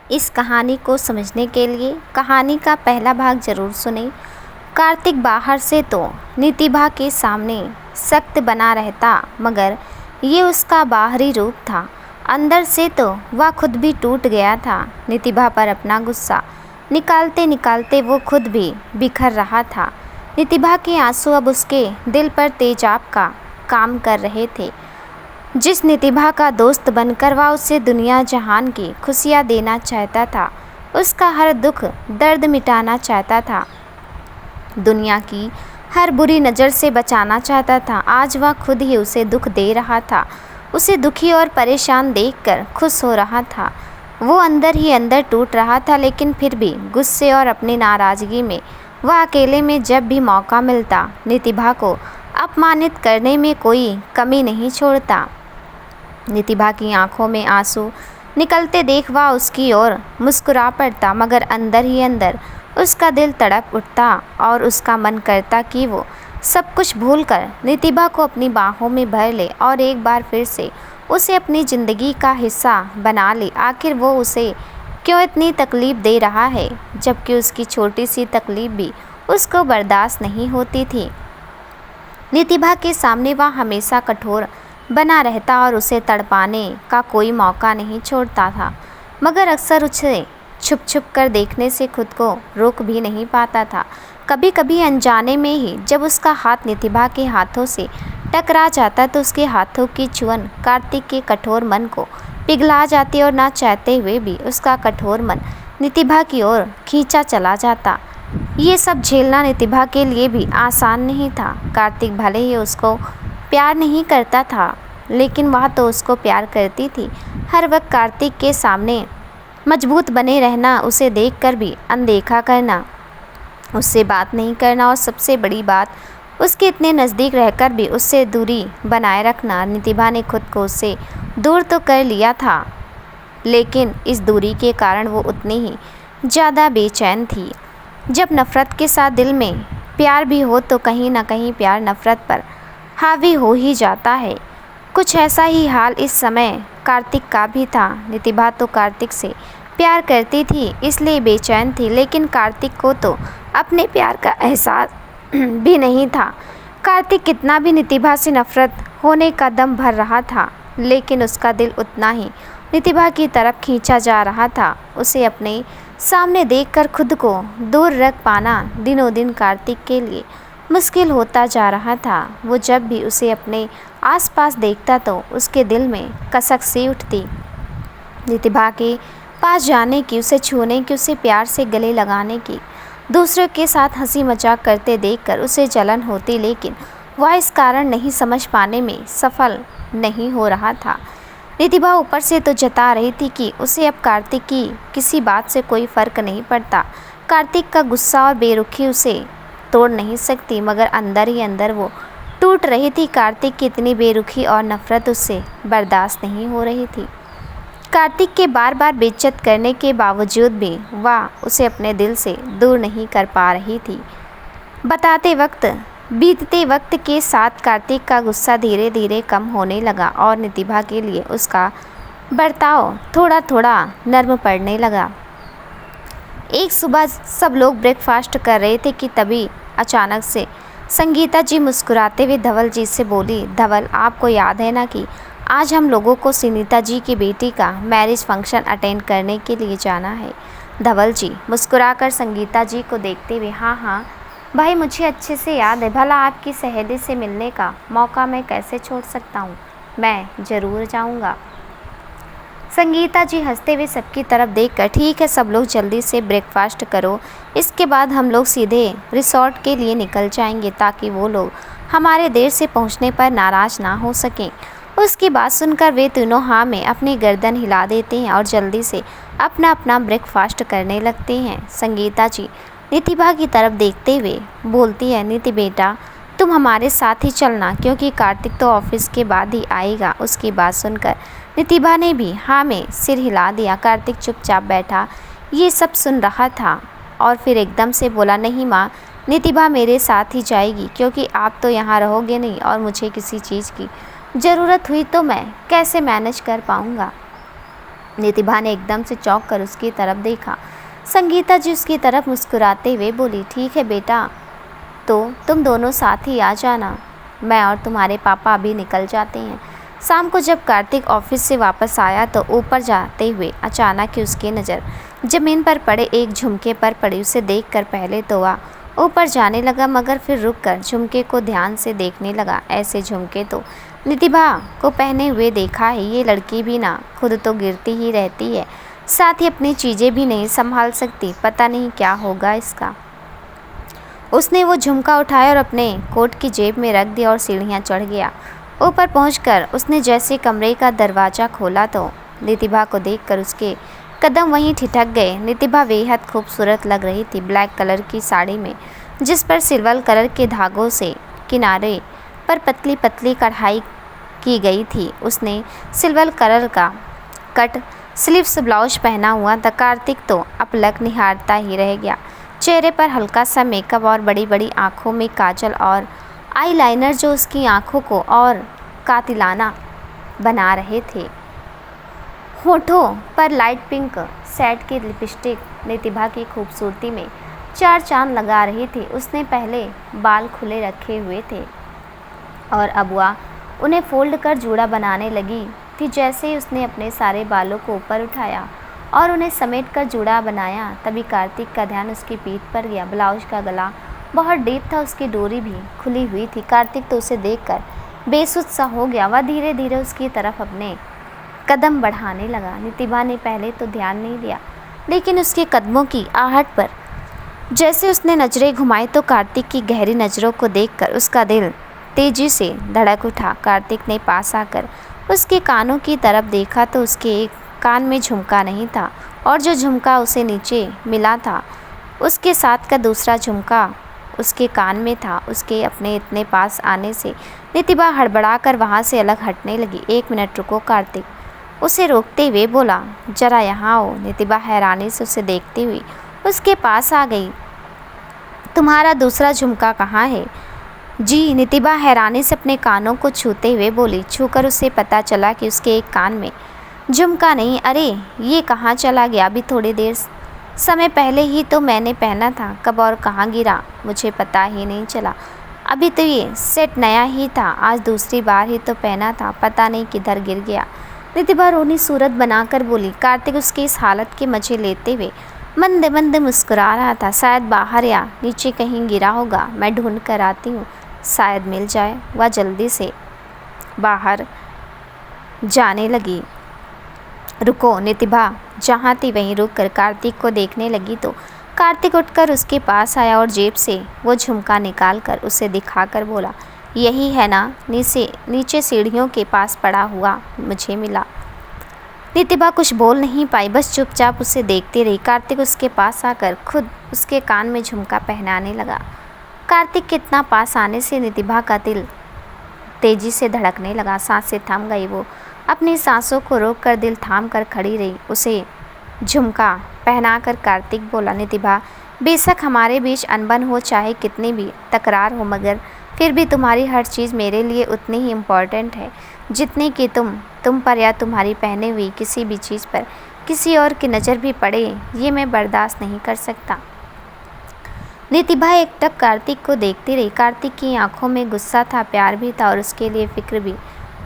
इस कहानी को समझने के लिए कहानी का पहला भाग ज़रूर सुनें। कार्तिक बाहर से तो नितिभा के सामने सख्त बना रहता, मगर ये उसका बाहरी रूप था। अंदर से तो वह खुद भी टूट गया था। नितिभा पर अपना गुस्सा निकालते निकालते वो खुद भी बिखर रहा था। नितिभा के आंसू अब उसके दिल पर तेजाब का काम कर रहे थे। जिस नितिभा का दोस्त बनकर वह उसे दुनिया जहान की खुशियाँ देना चाहता था, उसका हर दुख दर्द मिटाना चाहता था, दुनिया की हर बुरी नज़र से बचाना चाहता था, आज वह खुद ही उसे दुख दे रहा था। उसे दुखी और परेशान देखकर खुश हो रहा था। वो अंदर ही अंदर टूट रहा था, लेकिन फिर भी गुस्से और अपनी नाराज़गी में वह अकेले में जब भी मौका मिलता नितिभा को अपमानित करने में कोई कमी नहीं छोड़ता। नितिभा की आंखों में आंसू निकलते देख वह उसकी ओर मुस्कुरा पड़ता, मगर अंदर ही अंदर उसका दिल तड़प उठता और उसका मन करता कि वो सब कुछ भूलकर नितिभा को अपनी बाहों में भर ले और एक बार फिर से उसे अपनी ज़िंदगी का हिस्सा बना ले। आखिर वो उसे क्यों इतनी तकलीफ़ दे रहा है, जबकि उसकी छोटी सी तकलीफ़ भी उसको बर्दाश्त नहीं होती थी। नितिभा के सामने वह हमेशा कठोर बना रहता और उसे तड़पाने का कोई मौका नहीं छोड़ता था, मगर अक्सर उसे छुप छुप कर देखने से खुद को रोक भी नहीं पाता था। कभी कभी अनजाने में ही जब उसका हाथ नितिभा के हाथों से टकरा जाता तो उसके हाथों की छुअन कार्तिक के कठोर मन को पिघला जाती और ना चाहते हुए भी उसका कठोर मन नितिभा की ओर खींचा चला जाता। ये सब झेलना नितिभा के लिए भी आसान नहीं था। कार्तिक भले ही उसको प्यार नहीं करता था, लेकिन वह तो उसको प्यार करती थी। हर वक्त कार्तिक के सामने मजबूत बने रहना, उसे देखकर भी अनदेखा करना, उससे बात नहीं करना और सबसे बड़ी बात उसके इतने नज़दीक रहकर भी उससे दूरी बनाए रखना। नितिभा ने खुद को उससे दूर तो कर लिया था, लेकिन इस दूरी के कारण वो उतनी ही ज़्यादा बेचैन थी। जब नफ़रत के साथ दिल में प्यार भी हो तो कहीं ना कहीं प्यार नफ़रत पर हावी हो ही जाता है। कुछ ऐसा ही हाल इस समय कार्तिक का भी था। नितिभा तो कार्तिक से प्यार करती थी, इसलिए बेचैन थी, लेकिन कार्तिक को तो अपने प्यार का एहसास भी नहीं था। कार्तिक कितना भी नितिभा से नफ़रत होने का दम भर रहा था, लेकिन उसका दिल उतना ही नितिभा की तरफ खींचा जा रहा था। उसे अपने सामने देखकर खुद को दूर रख पाना दिनों दिन कार्तिक के लिए मुश्किल होता जा रहा था। वो जब भी उसे अपने आसपास देखता तो उसके दिल में कसक सी उठती। नितिभा के पास जाने की, उसे छूने की, उसे प्यार से गले लगाने की, दूसरों के साथ हंसी मजाक करते देखकर उसे जलन होती, लेकिन वह इस कारण नहीं समझ पाने में सफल नहीं हो रहा था। नितिभा ऊपर से तो जता रही थी कि उसे अब कार्तिक की किसी बात से कोई फ़र्क नहीं पड़ता। कार्तिक का गुस्सा और बेरुखी उसे तोड़ नहीं सकती, मगर अंदर ही अंदर वो टूट रही थी। कार्तिक की इतनी बेरुखी और नफ़रत उससे बर्दाश्त नहीं हो रही थी। कार्तिक के बार बार बेइज्जत करने के बावजूद भी वह उसे अपने दिल से दूर नहीं कर पा रही थी। बीतते वक्त के साथ कार्तिक का गुस्सा धीरे धीरे कम होने लगा और नितिभा के लिए उसका बर्ताव थोड़ा थोड़ा नर्म पड़ने लगा। एक सुबह सब लोग ब्रेकफास्ट कर रहे थे कि तभी अचानक से संगीता जी मुस्कुराते हुए धवल जी से बोली, धवल, आपको याद है ना कि आज हम लोगों को सुनीता जी की बेटी का मैरिज फंक्शन अटेंड करने के लिए जाना है। धवल जी मुस्कुराकर संगीता जी को देखते हुए, हाँ हाँ भाई, मुझे अच्छे से याद है, भला आपकी सहेली से मिलने का मौका मैं कैसे छोड़ सकता हूँ, मैं ज़रूर जाऊँगा। संगीता जी हंसते हुए सबकी तरफ देखकर, ठीक है, सब लोग जल्दी से ब्रेकफास्ट करो, इसके बाद हम लोग सीधे रिसोर्ट के लिए निकल जाएंगे ताकि वो लोग हमारे देर से पहुंचने पर नाराज़ ना हो सकें। उसकी बात सुनकर वे तीनों हाँ में अपनी गर्दन हिला देते हैं और जल्दी से अपना अपना ब्रेकफास्ट करने लगते हैं। संगीता जी नितिभा की तरफ देखते हुए बोलती है, नीति बेटा, तुम हमारे साथ ही चलना, क्योंकि कार्तिक तो ऑफिस के बाद ही आएगा। उसकी बात सुनकर नितिभा ने भी हाँ में सिर हिला दिया। कार्तिक चुपचाप बैठा ये सब सुन रहा था और फिर एकदम से बोला, नहीं माँ, नितिभा मेरे साथ ही जाएगी, क्योंकि आप तो यहाँ रहोगे नहीं और मुझे किसी चीज़ की ज़रूरत हुई तो मैं कैसे मैनेज कर पाऊँगा। नितिभा ने एकदम से चौंक कर उसकी तरफ देखा। संगीता जी उसकी तरफ मुस्कुराते हुए बोली, ठीक है बेटा, तो तुम दोनों साथ ही आ जाना, मैं और तुम्हारे पापा अभी निकल जाते हैं। शाम को जब कार्तिक ऑफिस से वापस आया तो ऊपर जाते हुए अचानक ही उसकी नज़र ज़मीन पर पड़े एक झुमके पर पड़ी। उसे देखकर पहले तो वह ऊपर जाने लगा, मगर फिर रुककर झुमके को ध्यान से देखने लगा। ऐसे झुमके तो नितिभा को पहने हुए देखा है, ये लड़की भी ना खुद तो गिरती ही रहती है, साथ ही अपनी चीज़ें भी नहीं संभाल सकती, पता नहीं क्या होगा इसका। उसने वो झुमका उठाया और अपने कोट की जेब में रख दिया और सीढ़ियाँ चढ़ गया। ऊपर पहुंचकर उसने जैसे कमरे का दरवाज़ा खोला तो नितिभा को देखकर उसके कदम वहीं ठिठक गए। नितिभा बेहद खूबसूरत लग रही थी, ब्लैक कलर की साड़ी में जिस पर सिल्वर कलर के धागों से किनारे पर पतली पतली कढ़ाई की गई थी। उसने सिल्वर कलर का कट स्लीव्स ब्लाउज पहना हुआ था। कार्तिक तो अपलक निहारता ही रह गया। चेहरे पर हल्का सा मेकअप और बड़ी बड़ी आँखों में काजल और आईलाइनर जो उसकी आँखों को और कातिलाना बना रहे थे। होठों पर लाइट पिंक सेट की लिपस्टिक नितिभा की खूबसूरती में चार चांद लगा रही थी। उसने पहले बाल खुले रखे हुए थे और अब वह उन्हें फोल्ड कर जूड़ा बनाने लगी थी। जैसे ही उसने अपने सारे बालों को ऊपर उठाया और उन्हें समेट कर जूड़ा बनाया, तभी कार्तिक का ध्यान उसकी पीठ पर गया। ब्लाउज का गला बहुत डीप था, उसकी डोरी भी खुली हुई थी। कार्तिक तो उसे देखकर बेसुध सा हो गया। वह धीरे धीरे उसकी तरफ अपने कदम बढ़ाने लगा। नितिभा ने पहले तो ध्यान नहीं दिया, लेकिन उसके कदमों की आहट पर जैसे उसने नज़रें घुमाई तो कार्तिक की गहरी नज़रों को देखकर उसका दिल तेजी से धड़क उठा। कार्तिक ने पास आकर उसके कानों की तरफ देखा तो उसके एक कान में झुमका नहीं था और जो झुमका उसे नीचे मिला था उसके साथ का दूसरा झुमका उसके कान में था। उसके अपने इतने पास आने से नितिभा हड़बड़ा कर वहाँ से अलग हटने लगी। 1 मिनट रुको, कार्तिक उसे रोकते हुए बोला, जरा यहाँ आओ। नितिभा हैरानी से उसे देखती हुई उसके पास आ गई। तुम्हारा दूसरा झुमका कहाँ है? जी, नितिभा हैरानी से अपने कानों को छूते हुए बोली। छूकर उसे पता चला कि उसके एक कान में झुमका नहीं। अरे ये कहाँ चला गया? अभी थोड़ी देर समय पहले ही तो मैंने पहना था, कब और कहाँ गिरा मुझे पता ही नहीं चला। अभी तो ये सेट नया ही था, आज दूसरी बार ही तो पहना था, पता नहीं किधर गिर गया। नितिभा रोनी सूरत बनाकर बोली। कार्तिक उसकी इस हालत के मजे लेते हुए मंद मंद मुस्कुरा रहा था। शायद बाहर या नीचे कहीं गिरा होगा, मैं ढूंढ कर आती हूँ, शायद मिल जाए। वह जल्दी से बाहर जाने लगी। रुको, नितिभा जहाँ थी वहीं रुककर कार्तिक को देखने लगी तो कार्तिक उठकर उसके पास आया और जेब से वो झुमका निकालकर उसे दिखाकर बोला, यही है ना? नीचे सीढ़ियों के पास पड़ा हुआ मुझे मिला। नितिभा कुछ बोल नहीं पाई, बस चुपचाप उसे देखती रही। कार्तिक उसके पास आकर खुद उसके कान में झुमका पहनाने लगा। कार्तिक के इतना पास आने से नितिभा का दिल तेजी से धड़कने लगा। सांसें थम गई। वो अपनी सांसों को रोककर दिल थाम कर खड़ी रही। उसे झुमका पहनाकर कार्तिक बोला, नितिभा बेशक हमारे बीच अनबन हो, चाहे कितनी भी तकरार हो, मगर फिर भी तुम्हारी हर चीज़ मेरे लिए उतनी ही इम्पॉर्टेंट है जितनी कि तुम पर या तुम्हारी पहने हुई किसी भी चीज़ पर किसी और की नज़र भी पड़े, ये मैं बर्दाश्त नहीं कर सकता। नितिभा एकटक कार्तिक को देखती रही। कार्तिक की आंखों में गुस्सा था, प्यार भी था और उसके लिए फिक्र भी।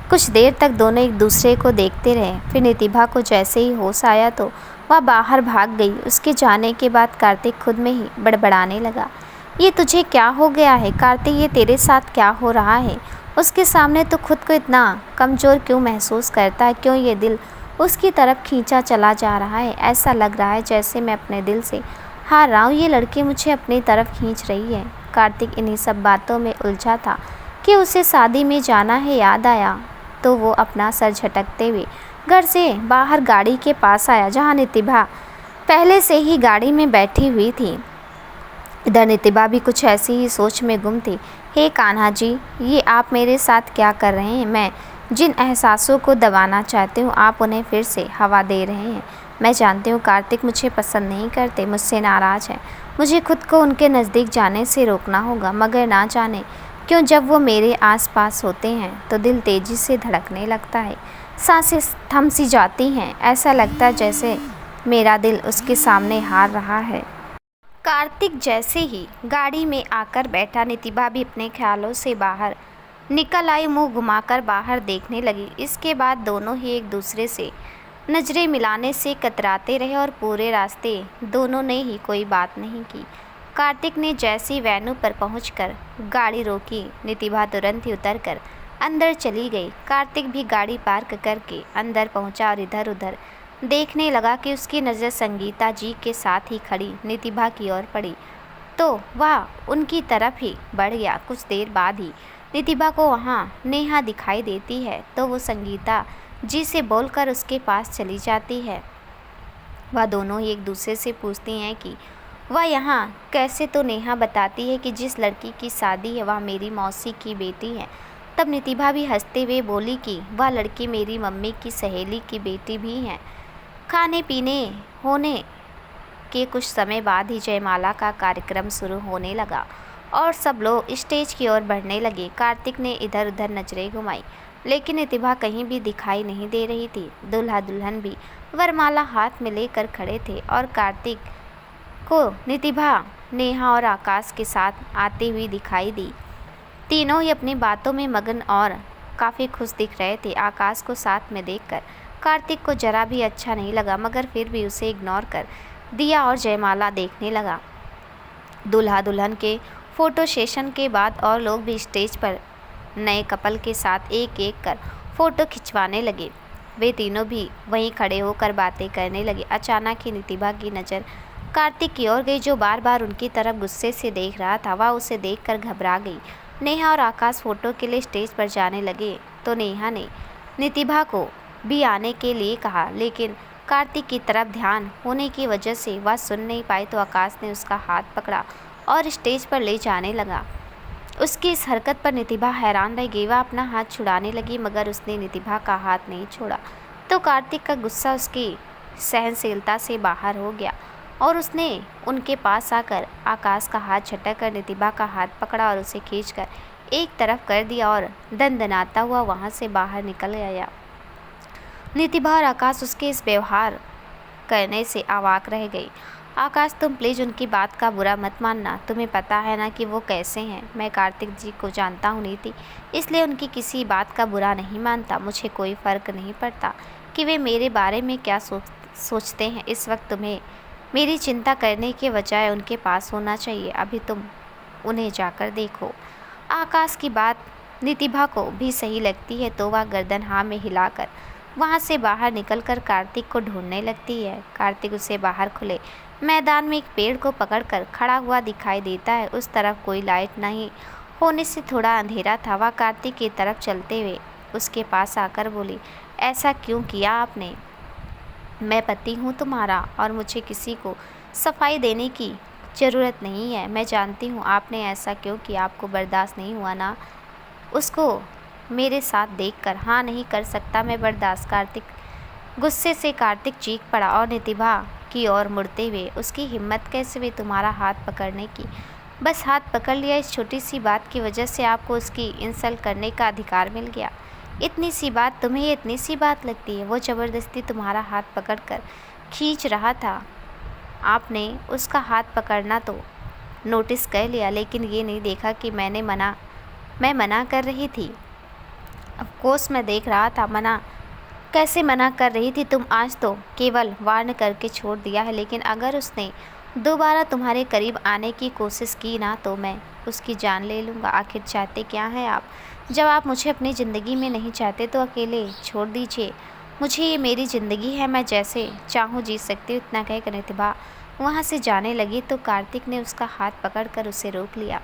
कुछ देर तक दोनों एक दूसरे को देखते रहे। फिर नितिभा को जैसे ही होश आया तो वह बाहर भाग गई। उसके जाने के बाद कार्तिक खुद में ही बड़बड़ाने लगा, ये तुझे क्या हो गया है कार्तिक? ये तेरे साथ क्या हो रहा है? उसके सामने तो खुद को इतना कमज़ोर क्यों महसूस करता है? क्यों ये दिल उसकी तरफ खींचा चला जा रहा है? ऐसा लग रहा है जैसे मैं अपने दिल से हार रहा हूँ, ये लड़की मुझे अपनी तरफ खींच रही है। कार्तिक इन्हीं सब बातों में उलझा था कि उसे शादी में जाना है। याद आया तो वो अपना सर झटकते हुए घर से बाहर गाड़ी के पास आया जहाँ नितिभा पहले से ही गाड़ी में बैठी हुई थी। इधर नितिभा भी कुछ ऐसी ही सोच में गुम थी। हे कान्हा जी, ये आप मेरे साथ क्या कर रहे हैं? मैं जिन एहसासों को दबाना चाहती हूँ आप उन्हें फिर से हवा दे रहे हैं। मैं जानती हूँ कार्तिक मुझे पसंद नहीं करते, मुझसे नाराज़ हैं। मुझे खुद को उनके नज़दीक जाने से रोकना होगा, मगर ना जाने क्यों जब वो मेरे आसपास होते हैं तो दिल तेज़ी से धड़कने लगता है। सांसें थम सी जाती हैं। ऐसा लगता है जैसे मेरा दिल उसके सामने हार रहा है। कार्तिक जैसे ही गाड़ी में आकर बैठा, नितिभा भी अपने ख्यालों से बाहर निकल आई। मुंह घुमाकर बाहर देखने लगी। इसके बाद दोनों ही एक दूसरे से नजरें मिलाने से कतराते रहे और पूरे रास्ते दोनों ने ही कोई बात नहीं की। कार्तिक ने जैसी वेन्यू पर पहुंचकर गाड़ी रोकी, नितिभा तुरंत ही उतरकर अंदर चली गई। कार्तिक भी गाड़ी पार्क करके अंदर पहुंचा और इधर उधर देखने लगा कि उसकी नज़र संगीता जी के साथ ही खड़ी नितिभा की ओर पड़ी तो वह उनकी तरफ ही बढ़ गया। कुछ देर बाद ही नितिभा को वहाँ नेहा दिखाई देती है तो वो संगीता जी से बोलकर उसके पास चली जाती है। वह दोनों ही एक दूसरे से पूछती हैं कि वह यहाँ कैसे। तो नेहा बताती है कि जिस लड़की की शादी है वह मेरी मौसी की बेटी है। तब नितिभा भी हंसते हुए बोली कि वह लड़की मेरी मम्मी की सहेली की बेटी भी है। खाने पीने होने के कुछ समय बाद ही जयमाला का कार्यक्रम शुरू होने लगा और सब लोग स्टेज की ओर बढ़ने लगे। कार्तिक ने इधर उधर नजरें घुमाई लेकिन नितिभा कहीं भी दिखाई नहीं दे रही थी। दूल्हा दुल्हन भी वरमाला हाथ में लेकर खड़े थे और कार्तिक को नितिभा, नेहा और आकाश के साथ आती हुई दिखाई दी। तीनों ही अपनी बातों में मगन और काफ़ी खुश दिख रहे थे। आकाश को साथ में देखकर कार्तिक को जरा भी अच्छा नहीं लगा मगर फिर भी उसे इग्नोर कर दिया और जयमाला देखने लगा। दूल्हा दुल्हन के फ़ोटो सेशन के बाद और लोग भी स्टेज पर नए कपल के साथ एक एक कर फ़ोटो खिंचवाने लगे। वे तीनों भी वहीं खड़े होकर बातें करने लगे। अचानक ही नितिभा की नज़र कार्तिक की ओर गई जो बार बार उनकी तरफ गुस्से से देख रहा था। वह उसे देखकर घबरा गई। नेहा और आकाश फ़ोटो के लिए स्टेज पर जाने लगे तो नेहा ने नितिभा को भी आने के लिए कहा लेकिन कार्तिक की तरफ ध्यान होने की वजह से वह सुन नहीं पाई। तो आकाश ने उसका हाथ पकड़ा और स्टेज पर ले जाने लगा। उसकी इस हरकत पर नितिभा हैरान रह गई। वह अपना हाथ छुड़ाने लगी मगर उसने नितिभा का हाथ नहीं छोड़ा। तो कार्तिक का गुस्सा उसकी सहनशीलता से बाहर हो गया और उसने उनके पास आकर आकाश का हाथ झटक कर नितिभा का हाथ पकड़ा और उसे खींचकर एक तरफ कर दिया और दंदनाता हुआ वहाँ से बाहर निकल गया। नितिभा और आकाश उसके इस व्यवहार करने से अवाक रह गई। आकाश, तुम प्लीज़ उनकी बात का बुरा मत मानना। तुम्हें पता है ना कि वो कैसे हैं। मैं कार्तिक जी को जानता हूँ नीति, इसलिए उनकी किसी बात का बुरा नहीं मानता। मुझे कोई फ़र्क नहीं पड़ता कि वे मेरे बारे में क्या सोचते हैं। इस वक्त तुम्हें मेरी चिंता करने के बजाय उनके पास होना चाहिए। अभी तुम उन्हें जाकर देखो। आकाश की बात नितिभा को भी सही लगती है तो वह गर्दन हाँ में हिलाकर वहाँ से बाहर निकलकर कार्तिक को ढूंढने लगती है। कार्तिक उसे बाहर खुले मैदान में एक पेड़ को पकड़कर खड़ा हुआ दिखाई देता है। उस तरफ कोई लाइट नहीं होने से थोड़ा अंधेरा था। वह कार्तिक की तरफ चलते हुए उसके पास आकर बोली, ऐसा क्यों किया आपने? मैं पति हूँ तुम्हारा और मुझे किसी को सफाई देने की ज़रूरत नहीं है। मैं जानती हूँ आपने ऐसा क्यों किया। आपको बर्दाश्त नहीं हुआ ना उसको मेरे साथ देखकर? हाँ, नहीं कर सकता मैं बर्दाश्त। कार्तिक गुस्से से कार्तिक चीख पड़ा और नितिभा की ओर मुड़ते हुए, उसकी हिम्मत कैसे हुई तुम्हारा हाथ पकड़ने की? बस हाथ पकड़ लिया, इस छोटी सी बात की वजह से आपको उसकी इंसल्ट करने का अधिकार मिल गया? इतनी सी बात तुम्हें ये इतनी सी बात लगती है? वो ज़बरदस्ती तुम्हारा हाथ पकड़कर खींच रहा था। आपने उसका हाथ पकड़ना तो नोटिस कर लिया लेकिन ये नहीं देखा कि मैं मना कर रही थी। ऑफकोर्स मैं देख रहा था। मना कैसे मना कर रही थी तुम? आज तो केवल वार्न करके छोड़ दिया है लेकिन अगर उसने दोबारा तुम्हारे करीब आने की कोशिश की ना तो मैं उसकी जान ले लूँगा। आखिर चाहते क्या हैं आप? जब आप मुझे अपनी ज़िंदगी में नहीं चाहते तो अकेले छोड़ दीजिए। मुझे ये मेरी ज़िंदगी है, मैं जैसे चाहूँ जी सकती हूँ। इतना कहकर नितिभा वहाँ से जाने लगी तो कार्तिक ने उसका हाथ पकड़कर उसे रोक लिया।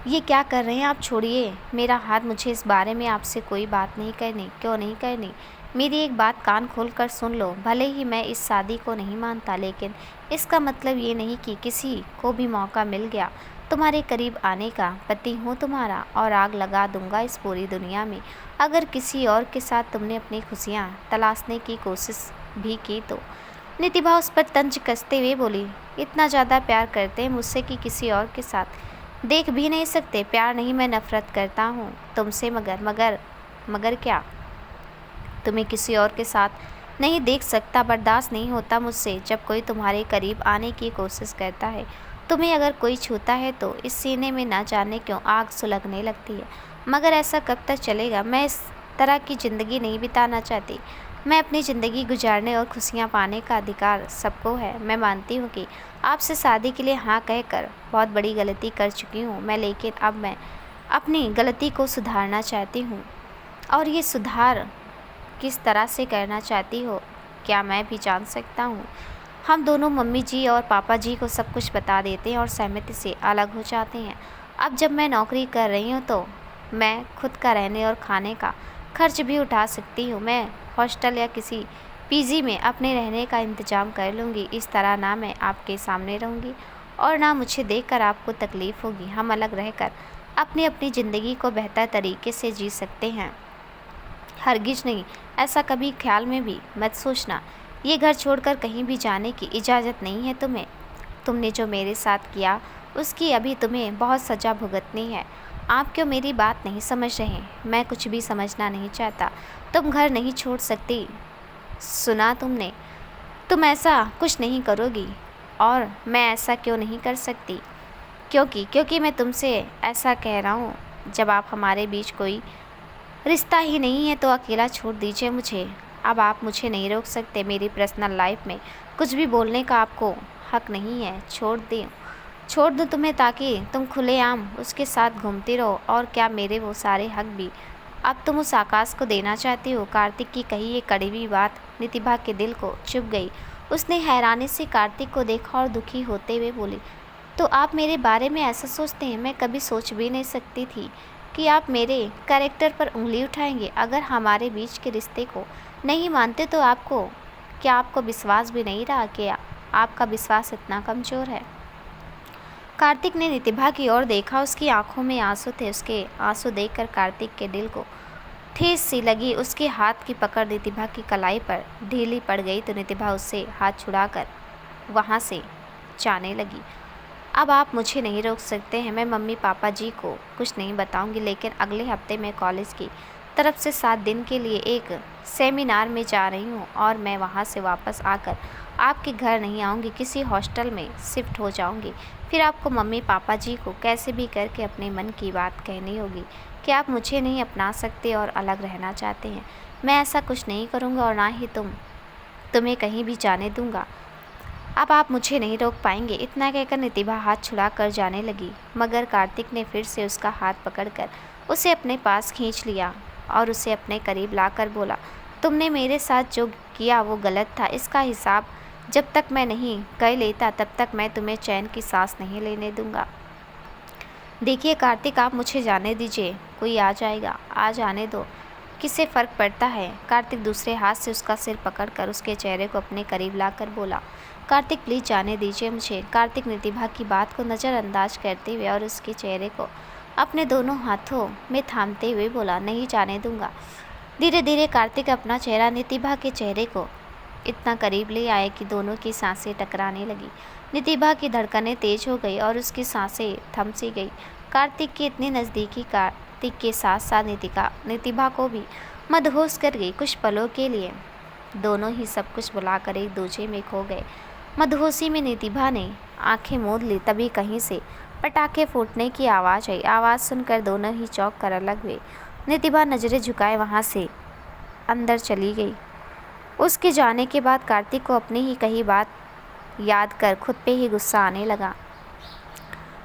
ये क्या कर रहे हैं आप? छोड़िए मेरा हाथ। मुझे इस बारे में आपसे कोई बात नहीं करनी। क्यों नहीं करनी? मेरी एक बात कान खोल कर सुन लो। भले ही मैं इस शादी को नहीं मानता लेकिन इसका मतलब ये नहीं कि किसी को भी मौका मिल गया तुम्हारे करीब आने का। पति हूँ तुम्हारा और आग लगा दूंगा इस पूरी दुनिया में अगर किसी और के साथ तुमने अपनी खुशियाँ तलाशने की कोशिश भी की तो। नितिभा उस पर तंज कसते हुए बोली, इतना ज़्यादा प्यार करते हैं मुझसे कि किसी और के साथ देख भी नहीं सकते? प्यार नहीं, मैं नफ़रत करता हूँ तुमसे। मगर क्या? तुम्हें किसी और के साथ नहीं देख सकता। बर्दाश्त नहीं होता मुझसे जब कोई तुम्हारे करीब आने की कोशिश करता है। तुम्हें अगर कोई छूता है तो इस सीने में ना जाने क्यों आग सुलगने लगती है। मगर ऐसा कब तक चलेगा? मैं इस तरह की ज़िंदगी नहीं बिताना चाहती। मैं अपनी ज़िंदगी गुजारने और खुशियाँ पाने का अधिकार सबको है। मैं मानती हूँ कि आपसे शादी के लिए हाँ कहकर बहुत बड़ी गलती कर चुकी हूँ लेकिन अब मैं अपनी गलती को सुधारना चाहती हूँ। और ये सुधार किस तरह से करना चाहती हो, क्या मैं भी जान सकता हूँ? हम दोनों मम्मी जी और पापा जी को सब कुछ बता देते हैं और सहमति से अलग हो जाते हैं। अब जब मैं नौकरी कर रही हूँ तो मैं खुद का रहने और खाने का खर्च भी उठा सकती हूँ। मैं हॉस्टल या किसी पीजी में अपने रहने का इंतज़ाम कर लूँगी। इस तरह ना मैं आपके सामने रहूँगी और ना मुझे देखकर आपको तकलीफ़ होगी। हम अलग रहकर अपनी अपनी ज़िंदगी को बेहतर तरीके से जी सकते हैं। हरगिज़ नहीं, ऐसा कभी ख्याल में भी मत सोचना। ये घर छोड़कर कहीं भी जाने की इजाज़त नहीं है तुम्हें। तुमने जो मेरे साथ किया उसकी अभी तुम्हें बहुत सज़ा भुगतनी है। आप क्यों मेरी बात नहीं समझ रहे? मैं कुछ भी समझना नहीं चाहता। तुम घर नहीं छोड़ सकती। सुना तुमने? तुम ऐसा कुछ नहीं करोगी। और मैं ऐसा क्यों नहीं कर सकती? क्योंकि मैं तुमसे ऐसा कह रहा हूँ। जब आप हमारे बीच कोई रिश्ता ही नहीं है तो अकेला छोड़ दीजिए मुझे। अब आप मुझे नहीं रोक सकते। मेरी पर्सनल लाइफ में कुछ भी बोलने का आपको हक नहीं है। छोड़ दूँ तुम्हें ताकि तुम खुलेआम उसके साथ घूमती रहो। और क्या मेरे वो सारे हक भी अब तुम उस आकाश को देना चाहती हो? कार्तिक की कही ये कड़वी बात नितिभा के दिल को चुभ गई। उसने हैरानी से कार्तिक को देखा और दुखी होते हुए बोली, तो आप मेरे बारे में ऐसा सोचते हैं? मैं कभी सोच भी नहीं सकती थी कि आप मेरे कैरेक्टर पर उंगली उठाएंगे। अगर हमारे बीच के रिश्ते को नहीं मानते तो आपको विश्वास भी नहीं रहा कि आपका विश्वास इतना कमज़ोर है? कार्तिक ने नितिभा की ओर देखा। उसकी आंखों में आंसू थे। उसके आंसू देखकर कार्तिक के दिल को ठेस सी लगी। उसके हाथ की पकड़ नितिभा की कलाई पर ढीली पड़ गई तो नितिभा उससे हाथ छुड़ाकर वहाँ से जाने लगी। अब आप मुझे नहीं रोक सकते हैं। मैं मम्मी पापा जी को कुछ नहीं बताऊंगी लेकिन अगले हफ्ते मैं कॉलेज की तरफ से 7 दिन के लिए एक सेमिनार में जा रही हूँ और मैं वहाँ से वापस आकर आपके घर नहीं आऊँगी। किसी हॉस्टल में शिफ्ट हो जाऊँगी। फिर आपको मम्मी पापा जी को कैसे भी करके अपने मन की बात कहनी होगी कि आप मुझे नहीं अपना सकते और अलग रहना चाहते हैं। मैं ऐसा कुछ नहीं करूँगा और ना ही तुम्हें कहीं भी जाने दूँगा। अब आप मुझे नहीं रोक पाएंगे। इतना कहकर नितिभा हाथ छुड़ा कर जाने लगी मगर कार्तिक ने फिर से उसका हाथ पकड़कर उसे अपने पास खींच लिया और उसे अपने करीब लाकर बोला, तुमने मेरे साथ जो किया वो गलत था। इसका हिसाब जब तक मैं नहीं कर लेता तब तक मैं तुम्हें चैन की सांस नहीं लेने दूंगा। देखिए कार्तिक, आप मुझे जाने दीजिए। कोई आ जाएगा, आ जाने दो, किससे फ़र्क पड़ता है? कार्तिक दूसरे हाथ से उसका सिर पकड़कर उसके चेहरे को अपने करीब लाकर बोला, कार्तिक प्लीज़ जाने दीजिए मुझे। कार्तिक नितिभा की बात को नज़रअंदाज करते हुए और उसके चेहरे को अपने दोनों हाथों में थामते हुए बोला, नहीं जाने दूंगा। धीरे धीरे कार्तिक अपना चेहरा नितिभा के चेहरे को इतना करीब ले आए कि दोनों की सांसें टकराने लगी। नितिभा की धड़कनें तेज हो गई और उसकी सांसें थम सी गई। कार्तिक की इतनी नज़दीकी कार्तिक के साथ साथ नितिभा को भी मदहोश कर गई। कुछ पलों के लिए दोनों ही सब कुछ भुलाकर एक दूसरे में खो गए। मदहोशी में नितिभा ने आंखें मूंद ली। तभी कहीं से पटाखे फूटने की आवाज़ आई। आवाज़ सुनकर दोनों ही चौंक कर अलग हुए। नितिभा नज़रें झुकाए वहाँ से अंदर चली गई। उसके जाने के बाद कार्तिक को अपनी ही कही बात याद कर खुद पे ही गुस्सा आने लगा।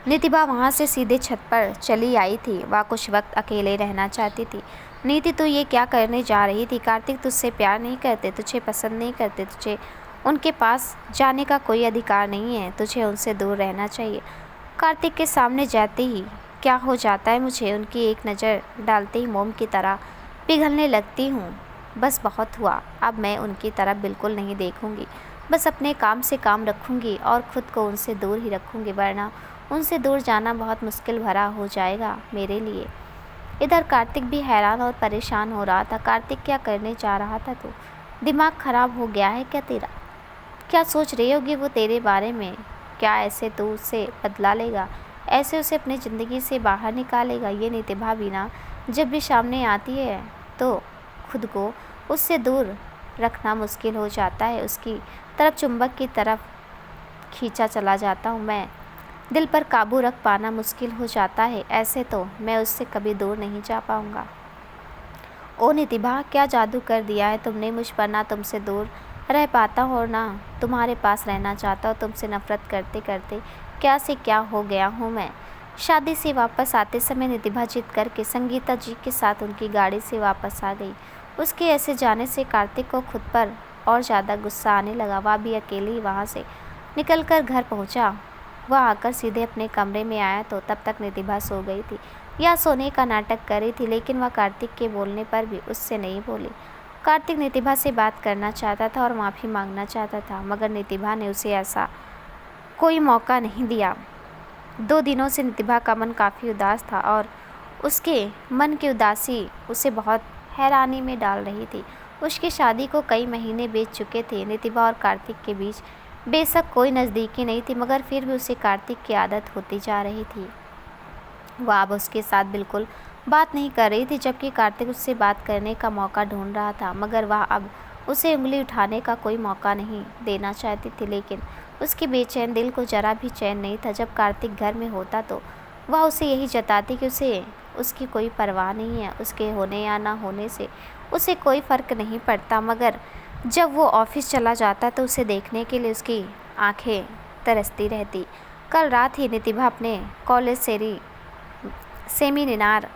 नितिभा वहाँ से सीधे छत पर चली आई थी। वह कुछ वक्त अकेले रहना चाहती थी। नीति, तू ये क्या करने जा रही थी? कार्तिक तुझसे प्यार नहीं करते, तुझे पसंद नहीं करते, तुझे उनके पास जाने का कोई अधिकार नहीं है। तुझे उनसे दूर रहना चाहिए। कार्तिक के सामने जाते ही क्या हो जाता है मुझे उनकी एक नज़र डालते ही मोम की तरह पिघलने लगती हूँ। बस बहुत हुआ। अब मैं उनकी तरफ बिल्कुल नहीं देखूँगी। बस अपने काम से काम रखूँगी और ख़ुद को उनसे दूर ही रखूँगी, वरना उनसे दूर जाना बहुत मुश्किल भरा हो जाएगा मेरे लिए। इधर कार्तिक भी हैरान और परेशान हो रहा था। कार्तिक, क्या करने जा रहा था तू? दिमाग ख़राब हो गया है क्या तेरा? क्या सोच रही होगी वो तेरे बारे में? क्या ऐसे तू उससे बदला लेगा? ऐसे उसे अपनी ज़िंदगी से बाहर निकालेगा? ये नितिभा भी ना जब भी सामने आती है तो खुद को उससे दूर रखना मुश्किल हो जाता है। उसकी तरफ चुंबक की तरफ खींचा चला जाता हूँ मैं। दिल पर काबू रख पाना मुश्किल हो जाता है। ऐसे तो मैं उससे कभी दूर नहीं जा पाऊँगा। ओ नितिभा, क्या जादू कर दिया है तुमने मुझ पर। ना तुमसे दूर रह पाता हूँ और ना तुम्हारे पास रहना चाहता हूँ। तुमसे नफरत करते करते क्या से क्या हो गया हूँ मैं। शादी से वापस आते समय नितिभा जिद करके संगीता जी के साथ उनकी गाड़ी से वापस आ गई। उसके ऐसे जाने से कार्तिक को खुद पर और ज़्यादा गुस्सा आने लगा। वह भी अकेली ही वहाँ से निकलकर घर पहुँचा। वह आकर सीधे अपने कमरे में आया तो तब तक नितिभा सो गई थी या सोने का नाटक कर रही थी, लेकिन वह कार्तिक के बोलने पर भी उससे नहीं बोली। कार्तिक नितिभा से बात करना चाहता था और माफ़ी मांगना चाहता था, मगर नितिभा ने उसे ऐसा कोई मौका नहीं दिया। 2 दिनों से नितिभा का मन काफ़ी उदास था और उसके मन की उदासी उसे बहुत हैरानी में डाल रही थी। उसकी शादी को कई महीने बीत चुके थे। नितिभा और कार्तिक के बीच बेशक कोई नज़दीकी नहीं थी, मगर फिर भी उसे कार्तिक की आदत होती जा रही थी। वह अब उसके साथ बिल्कुल बात नहीं कर रही थी, जबकि कार्तिक उससे बात करने का मौका ढूंढ रहा था, मगर वह अब उसे उंगली उठाने का कोई मौका नहीं देना चाहती थी। लेकिन उसके बेचैन दिल को जरा भी चैन नहीं था। जब कार्तिक घर में होता तो वह उसे यही जताती कि उसे उसकी कोई परवाह नहीं है। उसके होने या ना होने से उसे कोई फ़र्क नहीं पड़ता, मगर जब वो ऑफिस चला जाता तो उसे देखने के लिए उसकी आंखें तरसती रहती। कल रात ही नितिभा अपने कॉलेज सेमिनार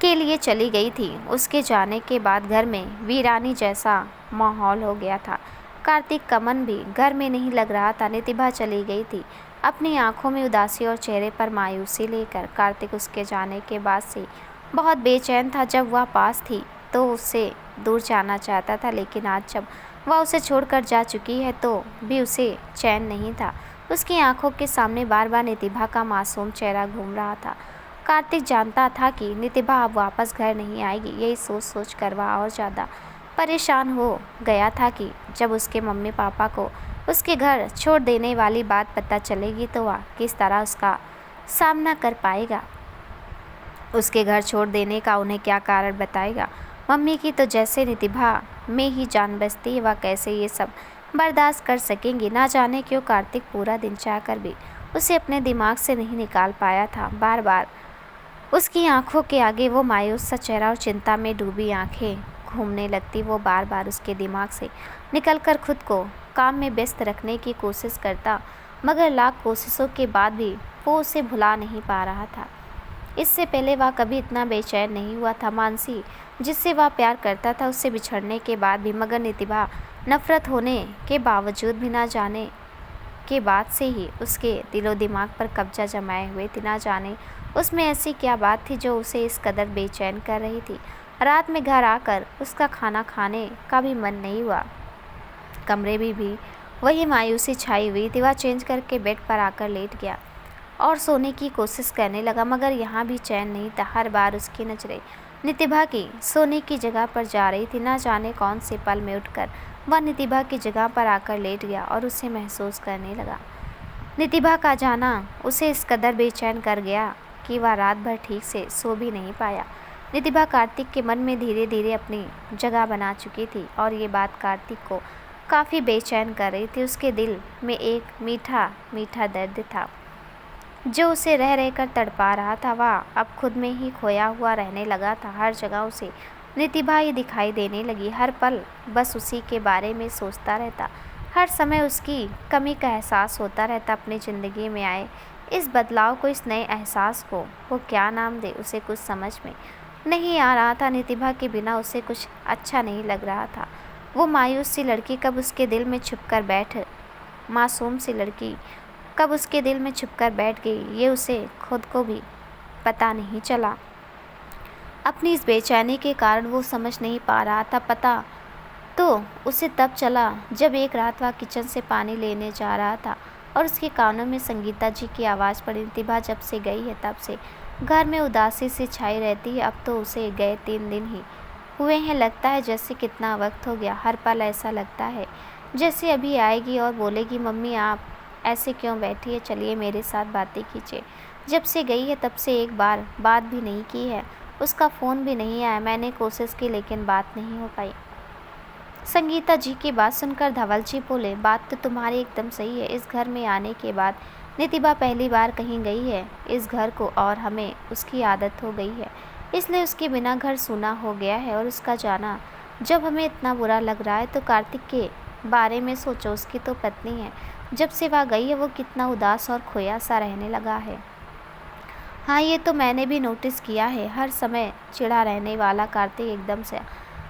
के लिए चली गई थी। उसके जाने के बाद घर में वीरानी जैसा माहौल हो गया था। कार्तिक का मन भी घर में नहीं लग रहा था। नितिभा चली गई थी अपनी आंखों में उदासी और चेहरे पर मायूसी लेकर। कार्तिक उसके जाने के बाद से बहुत बेचैन था। जब वह पास थी तो उससे दूर जाना चाहता था, लेकिन आज जब वह उसे छोड़कर जा चुकी है तो भी उसे चैन नहीं था। उसकी आंखों के सामने बार बार नितिभा का मासूम चेहरा घूम रहा था। कार्तिक जानता था कि नितिभा अब वापस घर नहीं आएगी। यही सोच सोच कर वह और ज़्यादा परेशान हो गया था कि जब उसके मम्मी पापा को उसके घर छोड़ देने वाली बात पता चलेगी तो वह किस तरह उसका सामना कर पाएगा। उसके घर छोड़ देने का उन्हें क्या कारण बताएगा। मम्मी की तो जैसे नितिभा में ही जान बसती है, वह कैसे ये सब बर्दाश्त कर सकेंगी। ना जाने क्यों कार्तिक पूरा दिन चाहकर भी उसे अपने दिमाग से नहीं निकाल पाया था। बार बार उसकी आंखों के आगे वो मायूस सा चेहरा और चिंता में डूबी आंखें घूमने लगती। वो बार बार उसके दिमाग से निकलकर खुद को काम में व्यस्त रखने की कोशिश करता, मगर लाख कोशिशों के बाद भी वो उसे भुला नहीं पा रहा था। इससे पहले वह कभी इतना बेचैन नहीं हुआ था। मानसी जिससे वह प्यार करता था उससे बिछड़ने के बाद भी, मगर नितिभा नफरत होने के बावजूद भी ना जाने के बाद से ही उसके दिलो दिमाग पर कब्जा जमाए हुए थी। ना जाने उसमें ऐसी क्या बात थी जो उसे इस कदर बेचैन कर रही थी। रात में घर आकर उसका खाना खाने का भी मन नहीं हुआ। कमरे में भी वही मायूसी छाई हुई थी। वह चेंज करके बेड पर आकर लेट गया और सोने की कोशिश करने लगा, मगर यहाँ भी चैन नहीं था। हर बार उसकी नज़रें नितिभा की सोने की जगह पर जा रही थी। ना जाने कौन से पल में उठकर वह नितिभा की जगह पर आकर लेट गया और उसे महसूस करने लगा। नितिभा का जाना उसे इस कदर बेचैन कर गया कि वह रात भर ठीक से सो भी नहीं पाया। नितिभा कार्तिक के मन में धीरे धीरे अपनी जगह बना चुकी थी और ये बात कार्तिक को काफ़ी बेचैन कर रही थी। उसके दिल में एक मीठा मीठा दर्द था जो उसे रह रहकर तड़पा रहा था। वह अब खुद में ही खोया हुआ रहने लगा था। हर जगह उसे नितिभा ही दिखाई देने लगी। हर पल बस उसी के बारे में सोचता रहता। हर समय उसकी कमी का एहसास होता रहता। अपनी ज़िंदगी में आए इस बदलाव को, इस नए एहसास को वो क्या नाम दे, उसे कुछ समझ में नहीं आ रहा था। नितिभा के बिना उसे कुछ अच्छा नहीं लग रहा था। वो मायूस सी लड़की कब उसके दिल में छुपकर मासूम सी लड़की कब उसके दिल में छुपकर बैठ गई, ये उसे खुद को भी पता नहीं चला। अपनी इस बेचैनी के कारण वो समझ नहीं पा रहा था। पता तो उसे तब चला जब एक रात वह किचन से पानी लेने जा रहा था और उसके कानों में संगीता जी की आवाज़ पड़ी। नितिभा जब से गई है तब से घर में उदासी सी छाई रहती है। अब तो उसे गए 3 दिन ही हुए हैं। लगता है जैसे कितना वक्त हो गया। हर पल ऐसा लगता है जैसे अभी आएगी और बोलेगी, मम्मी आप ऐसे क्यों बैठी है, चलिए मेरे साथ बातें कीजिए। जब से गई है तब से एक बार बात भी नहीं की है। उसका फ़ोन भी नहीं आया। मैंने कोशिश की लेकिन बात नहीं हो पाई। संगीता जी की बात सुनकर धवल जी बोले, बात तो तुम्हारी एकदम सही है। इस घर में आने के बाद नितिभा पहली बार कहीं गई है इस घर को, और हमें उसकी आदत हो गई है, इसलिए उसके बिना घर सूना हो गया है। और उसका जाना जब हमें इतना बुरा लग रहा है तो कार्तिक के बारे में सोचो, उसकी तो पत्नी है। जब से वह गई है वो कितना उदास और खोया सा रहने लगा है। हाँ, ये तो मैंने भी नोटिस किया है। हर समय चिढ़ा रहने वाला कार्तिक एकदम से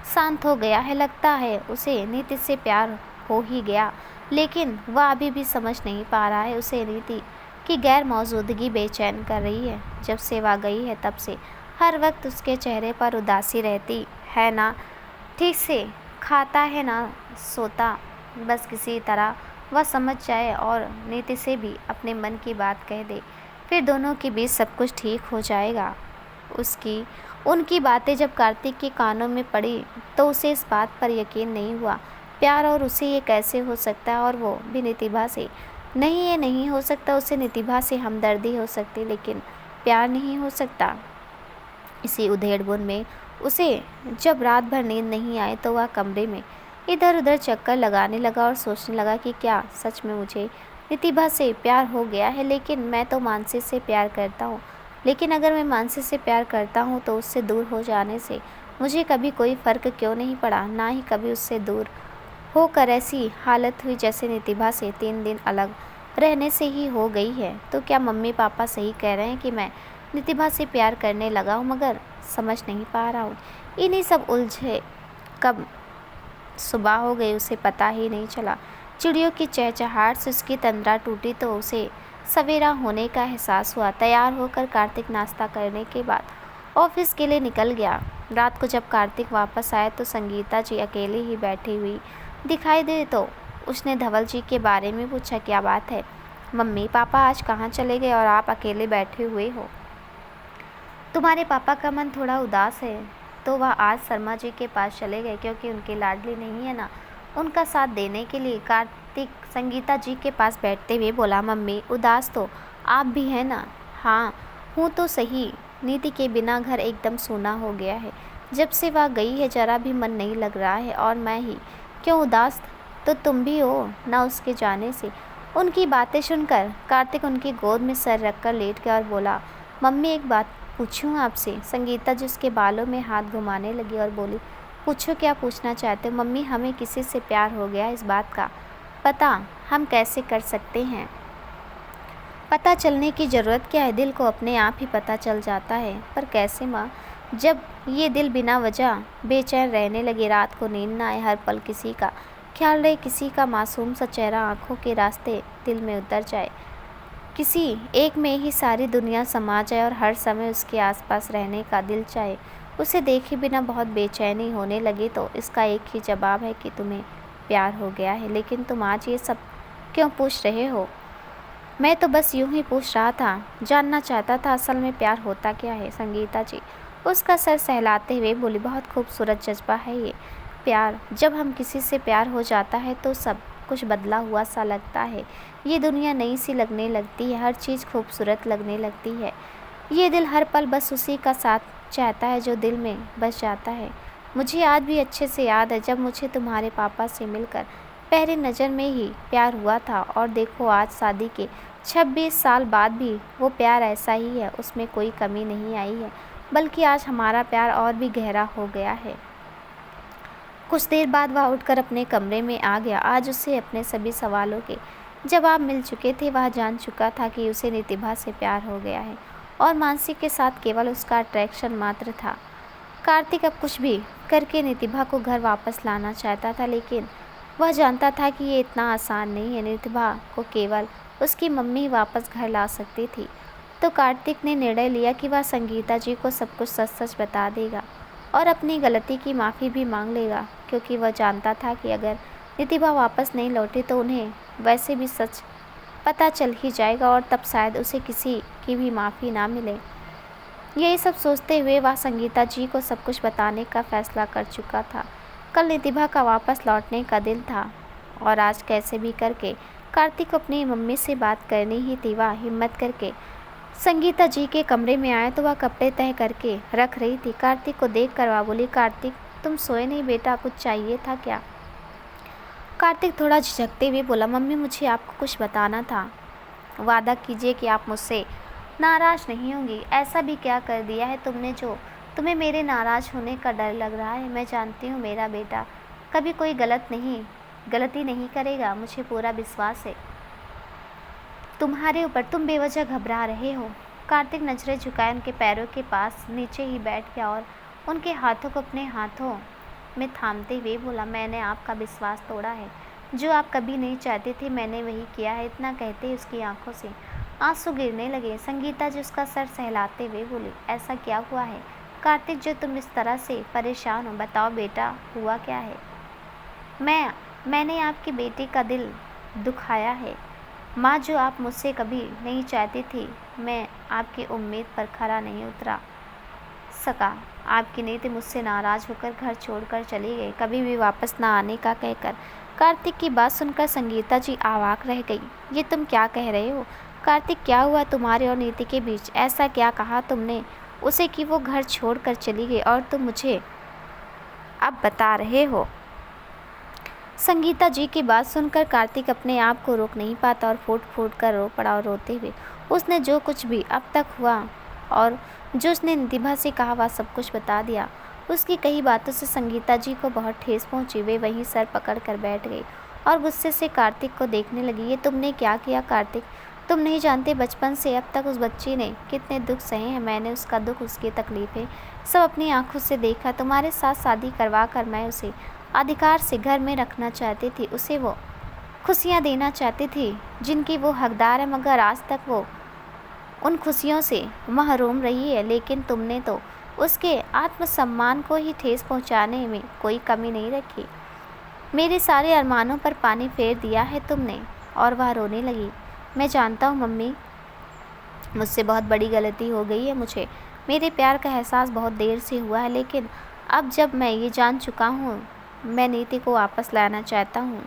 शांत हो गया है। लगता है उसे नीति से प्यार हो ही गया, लेकिन वह अभी भी समझ नहीं पा रहा है। उसे नीति की गैर मौजूदगी बेचैन कर रही है। जब से वह गई है तब से हर वक्त उसके चेहरे पर उदासी रहती है। ना ठीक से खाता है ना सोता, बस किसी तरह वह समझ जाए और नीति से भी अपने मन की बात कह दे, फिर दोनों के बीच सब कुछ ठीक हो जाएगा। उनकी बातें जब कार्तिक के कानों में पड़ी तो उसे इस बात पर यकीन नहीं हुआ। प्यार और उसे ये कैसे हो सकता है, और वो भी नितिभा से? नहीं, ये नहीं हो सकता। उसे नितिभा से हमदर्दी हो सकती, लेकिन प्यार नहीं हो सकता। इसी उधेड़-बुन में उसे जब रात भर नींद नहीं आए तो वह कमरे में इधर उधर चक्कर लगाने लगा और सोचने लगा कि क्या सच में मुझे नितिभा से प्यार हो गया है? लेकिन मैं तो मानसी से प्यार करता हूँ। लेकिन अगर मैं मानसी से प्यार करता हूँ तो उससे दूर हो जाने से मुझे कभी कोई फ़र्क क्यों नहीं पड़ा? ना ही कभी उससे दूर होकर ऐसी हालत हुई जैसे नितिभा से 3 दिन अलग रहने से ही हो गई है। तो क्या मम्मी पापा सही कह रहे हैं कि मैं नितिभा से प्यार करने लगा हूँ, मगर समझ नहीं पा रहा हूँ। इन्हीं सब उलझे कब सुबह हो गई उसे पता ही नहीं चला। चिड़ियों की चहचहाहट से उसकी तंद्रा टूटी तो उसे सवेरा होने का एहसास हुआ। तैयार होकर कार्तिक नाश्ता करने के बाद ऑफिस के लिए निकल गया। रात को जब कार्तिक वापस आया तो संगीता जी अकेली ही बैठी हुई दिखाई दे तो उसने धवल जी के बारे में पूछा, क्या बात है? मम्मी पापा आज कहाँ चले गए और आप अकेले बैठे हुए हो? तुम्हारे पापा का मन थोड़ा उदास है तो वह आज शर्मा जी के पास चले गए, क्योंकि उनकी लाडली नहीं है ना, उनका साथ देने के लिए। कार्तिक संगीता जी के पास बैठते हुए बोला, मम्मी उदास तो आप भी हैं ना? हाँ हूँ तो सही। नीति के बिना घर एकदम सूना हो गया है। जब से वह गई है जरा भी मन नहीं लग रहा है। और मैं ही क्यों उदास, तो तुम भी हो ना उसके जाने से। उनकी बातें सुनकर कार्तिक उनकी गोद में सर रखकर लेट गया और बोला, मम्मी एक बात पूछूं आपसे? संगीता जी उसके बालों में हाथ घुमाने लगी और बोली, पूछो, क्या पूछना चाहते हो? मम्मी हमें किसी से प्यार हो गया, इस बात का पता हम कैसे कर सकते हैं? पता चलने की ज़रूरत क्या है? दिल को अपने आप ही पता चल जाता है। पर कैसे माँ? जब ये दिल बिना वजह बेचैन रहने लगे, रात को नींद ना आए, हर पल किसी का ख्याल रहे, किसी का मासूम सा चेहरा आँखों के रास्ते दिल में उतर जाए, किसी एक में ही सारी दुनिया समा जाए और हर समय उसके आसपास रहने का दिल चाहे, उसे देखे बिना बहुत बेचैनी होने लगी, तो इसका एक ही जवाब है कि तुम्हें प्यार हो गया है। लेकिन तुम आज ये सब क्यों पूछ रहे हो? मैं तो बस यूं ही पूछ रहा था, जानना चाहता था असल में प्यार होता क्या है। संगीता जी उसका सर सहलाते हुए बोली, बहुत खूबसूरत जज्बा है ये प्यार। जब हम किसी से प्यार हो जाता है तो सब कुछ बदला हुआ सा लगता है। ये दुनिया नई सी लगने लगती है, हर चीज़ खूबसूरत लगने लगती है। ये दिल हर पल बस उसी का साथ चाहता है जो दिल में बस जाता है। मुझे आज भी अच्छे से याद है जब मुझे तुम्हारे पापा से मिलकर पहली नज़र में ही प्यार हुआ था, और देखो आज शादी के 26 साल बाद भी वो प्यार ऐसा ही है, उसमें कोई कमी नहीं आई है, बल्कि आज हमारा प्यार और भी गहरा हो गया है। कुछ देर बाद वह उठकर अपने कमरे में आ गया। आज उसे अपने सभी सवालों के जवाब मिल चुके थे। वह जान चुका था कि उसे नितिभा से प्यार हो गया है और मानसी के साथ केवल उसका अट्रैक्शन मात्र था। कार्तिक अब कुछ भी करके नितिभा को घर वापस लाना चाहता था, लेकिन वह जानता था कि ये इतना आसान नहीं है। नितिभा को केवल उसकी मम्मी वापस घर ला सकती थी। तो कार्तिक ने निर्णय लिया कि वह संगीता जी को सब कुछ सच सच बता देगा और अपनी गलती की माफ़ी भी मांग लेगा, क्योंकि वह जानता था कि अगर नितिभा वापस नहीं लौटी तो उन्हें वैसे भी सच पता चल ही जाएगा और तब शायद उसे किसी की भी माफ़ी ना मिले। यही सब सोचते हुए वह संगीता जी को सब कुछ बताने का फैसला कर चुका था। कल नितिभा का वापस लौटने का दिन था और आज कैसे भी करके कार्तिक को अपनी मम्मी से बात करनी ही थी। वह हिम्मत करके संगीता जी के कमरे में आए तो वह कपड़े तय करके रख रही थी। कार्तिक को देख कर वह बोली, कार्तिक तुम सोए नहीं बेटा, कुछ चाहिए था क्या? कार्तिक थोड़ा झिझकते हुए बोला, मम्मी मुझे आपको कुछ बताना था। वादा कीजिए कि आप मुझसे नाराज़ नहीं होंगी। ऐसा भी क्या कर दिया है तुमने जो तुम्हें मेरे नाराज़ होने का डर लग रहा है? मैं जानती हूँ मेरा बेटा कभी कोई गलती नहीं करेगा, मुझे पूरा विश्वास है तुम्हारे ऊपर। तुम बेवजह घबरा रहे हो। कार्तिक नजरें झुकाए उनके पैरों के पास नीचे ही बैठ गया और उनके हाथों को अपने हाथों में थामते हुए बोला, मैंने आपका विश्वास तोड़ा है। जो आप कभी नहीं चाहते थे मैंने वही किया है। इतना कहते ही उसकी आंखों से आंसू गिरने लगे। संगीता जी उसका सर सहलाते हुए बोली, ऐसा क्या हुआ है कार्तिक जो तुम इस तरह से परेशान हो? बताओ बेटा, हुआ क्या है? मैंने आपकी बेटी का दिल दुखाया है माँ, जो आप मुझसे कभी नहीं चाहती थी। मैं आपकी उम्मीद पर खरा नहीं उतरा सका। आपकी नीति मुझसे नाराज़ होकर घर छोड़कर चली गई, कभी भी वापस ना आने का कहकर। कार्तिक की बात सुनकर संगीता जी अवाक रह गई। ये तुम क्या कह रहे हो कार्तिक? क्या हुआ तुम्हारे और नीति के बीच? ऐसा क्या कहा तुमने उसे कि वो घर छोड़कर चली गई और तुम मुझे अब बता रहे हो? संगीता जी की बात सुनकर कार्तिक अपने आप को रोक नहीं पाता और फूट फूट कर रो पड़ा। और रोते हुए उसने जो कुछ भी अब तक हुआ और जो उसने नितिभा से कहा वह सब कुछ बता दिया। उसकी कई बातों से संगीता जी को बहुत ठेस पहुंची। वे वहीं सर पकड़ कर बैठ गई और गुस्से से कार्तिक को देखने लगी। ये तुमने क्या किया कार्तिक? तुम नहीं जानते बचपन से अब तक उस बच्ची ने कितने दुख सहे हैं। मैंने उसका दुख, उसकी तकलीफ़ें सब अपनी आंखों से देखा। तुम्हारे साथ शादी करवा कर मैं उसे अधिकार से घर में रखना चाहती थी, उसे वो खुशियाँ देना चाहती थी जिनकी वो हकदार है, मगर आज तक वो उन खुशियों से महरूम रही है। लेकिन तुमने तो उसके आत्मसम्मान को ही ठेस पहुंचाने में कोई कमी नहीं रखी। मेरे सारे अरमानों पर पानी फेर दिया है तुमने। और वह रोने लगी। मैं जानता हूँ मम्मी, मुझसे बहुत बड़ी गलती हो गई है। मुझे मेरे प्यार का एहसास बहुत देर से हुआ है, लेकिन अब जब मैं ये जान चुका हूँ, मैं नीति को वापस लाना चाहता हूँ,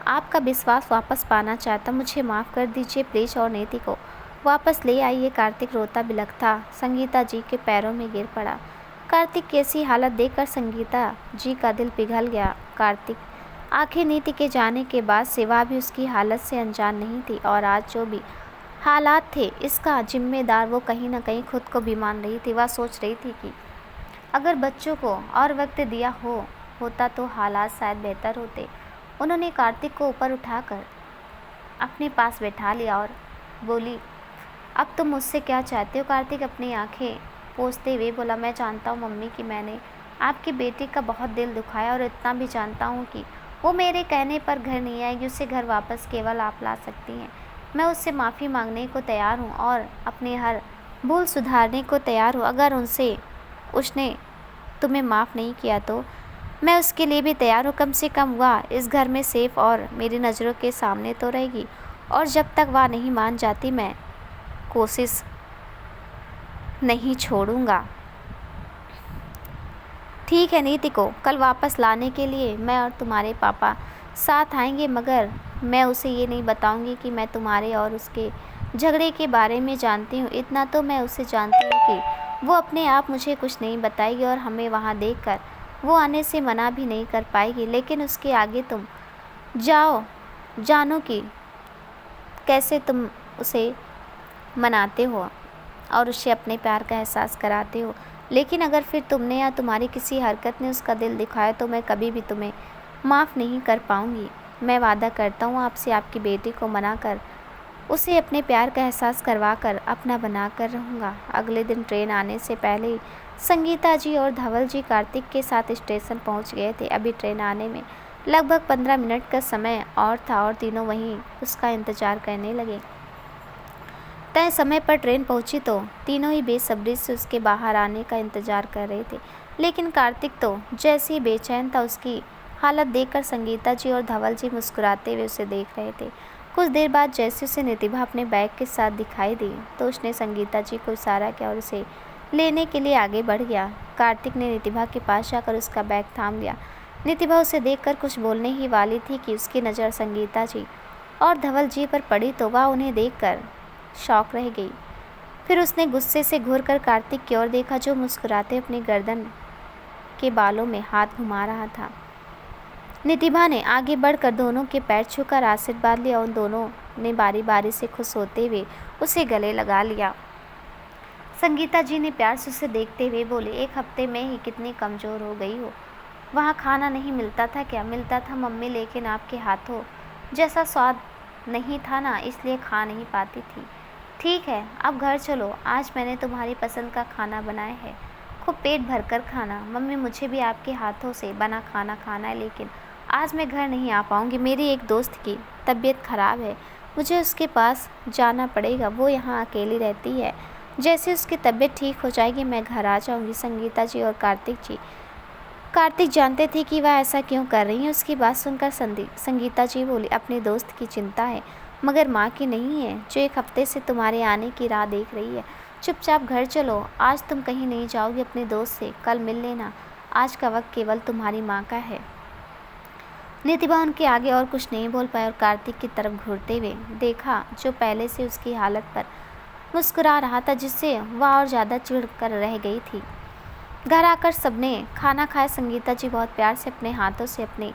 आपका विश्वास वापस पाना चाहता। मुझे माफ़ कर दीजिए प्लीज़ और नीति को वापस ले आइए। कार्तिक रोता बिलखता संगीता जी के पैरों में गिर पड़ा। कार्तिक की ऐसी हालत देखकर संगीता जी का दिल पिघल गया। कार्तिक आखिर नीति के जाने के बाद सिवा भी उसकी हालत से अनजान नहीं थी, और आज जो भी हालात थे इसका जिम्मेदार वो कहीं ना कहीं खुद को भी मान रही थी। वह सोच रही थी कि अगर बच्चों को और वक्त दिया होता तो हालात शायद बेहतर होते। उन्होंने कार्तिक को ऊपर उठाकर अपने पास बैठा लिया और बोली, अब तुम मुझसे क्या चाहते हो? कार्तिक अपनी आंखें पोंछते हुए बोला, मैं जानता हूँ मम्मी कि मैंने आपकी बेटी का बहुत दिल दुखाया, और इतना भी जानता हूँ कि वो मेरे कहने पर घर नहीं आएगी। उसे घर वापस केवल आप ला सकती हैं। मैं उससे माफ़ी मांगने को तैयार हूँ और अपनी हर भूल सुधारने को तैयार हूँ। अगर उसने तुम्हें माफ़ नहीं किया तो मैं उसके लिए भी तैयार हूँ। कम से कम वह इस घर में सेफ और मेरी नज़रों के सामने तो रहेगी, और जब तक वह नहीं मान जाती मैं कोशिश नहीं छोड़ूंगा। ठीक है, नीति को कल वापस लाने के लिए मैं और तुम्हारे पापा साथ आएंगे, मगर मैं उसे ये नहीं बताऊंगी कि मैं तुम्हारे और उसके झगड़े के बारे में जानती हूँ। इतना तो मैं उसे जानती हूँ कि वो अपने आप मुझे कुछ नहीं बताएगी और हमें वहाँ देखकर वो आने से मना भी नहीं कर पाएगी। लेकिन उसके आगे तुम जानो कि कैसे तुम उसे मनाते हो और उसे अपने प्यार का एहसास कराते हो। लेकिन अगर फिर तुमने या तुम्हारी किसी हरकत ने उसका दिल दिखाया तो मैं कभी भी तुम्हें माफ़ नहीं कर पाऊँगी। मैं वादा करता हूँ आपसे, आपकी बेटी को मनाकर उसे अपने प्यार का एहसास करवा कर अपना बना कर रहूँगा। अगले दिन ट्रेन आने से पहले ही संगीता जी और धवल जी कार्तिक के साथ स्टेशन पहुँच गए थे। अभी ट्रेन आने में लगभग 15 मिनट का समय और था और तीनों वहीं उसका इंतज़ार करने लगे। तय समय पर ट्रेन पहुंची तो तीनों ही बेसब्री से उसके बाहर आने का इंतज़ार कर रहे थे। लेकिन कार्तिक तो जैसे ही बेचैन था, उसकी हालत देखकर संगीता जी और धवल जी मुस्कुराते हुए उसे देख रहे थे। कुछ देर बाद जैसे उसे नितिभा अपने बैग के साथ दिखाई दी तो उसने संगीता जी को इशारा किया और उसे लेने के लिए आगे बढ़ गया। कार्तिक ने नितिभा के पास जाकर उसका बैग थाम लिया। नितिभा उसे देखकर कुछ बोलने ही वाली थी कि उसकी नज़र संगीता जी और धवल जी पर पड़ी तो वह उन्हें देखकर शॉक रह गई। फिर उसने गुस्से से घूरकर कार्तिक की ओर देखा, जो मुस्कुराते अपनी गर्दन के बालों में हाथ घुमा रहा था। नितिभा ने आगे बढ़कर दोनों के पैर छूकर आशीर्वाद लिया। उन दोनों ने बारी बारी से खुश होते हुए उसे गले लगा लिया। संगीता जी ने प्यार से उसे देखते हुए बोले, 1 हफ्ते में ही कितनी कमज़ोर हो गई हो। वहाँ खाना नहीं मिलता था क्या? मिलता था मम्मी, लेकिन आपके हाथों जैसा स्वाद नहीं था ना, इसलिए खा नहीं पाती थी। ठीक है, अब घर चलो, आज मैंने तुम्हारी पसंद का खाना बनाया है, खूब पेट भरकर खाना। मम्मी, मुझे भी आपके हाथों से बना खाना खाना है, लेकिन आज मैं घर नहीं आ पाऊँगी। मेरी एक दोस्त की तबीयत ख़राब है, मुझे उसके पास जाना पड़ेगा। वो यहाँ अकेली रहती है, जैसे उसकी तबीयत ठीक हो जाएगी मैं घर आ जाऊँगी। संगीता जी और कार्तिक जानते थे कि वह ऐसा क्यों कर रही है। उसकी बात सुनकर संगीता जी बोली, अपनी दोस्त की चिंता है, मगर माँ की नहीं है, जो 1 हफ्ते से तुम्हारे आने की राह देख रही है। चुपचाप घर चलो, आज तुम कहीं नहीं जाओगी अपने दोस्त से, कल मिल लेना। आज का वक्त केवल तुम्हारी माँ का है। नितिभा उनके आगे और कुछ नहीं बोल पाए और कार्तिक की तरफ घूरते हुए देखा, जो पहले से उसकी हालत पर मुस्कुरा रहा था, जिससे वह और ज़्यादा चिढ़ कर रह गई थी। घर आकर सबने खाना खाया। संगीता जी बहुत प्यार से अपने हाथों से अपनी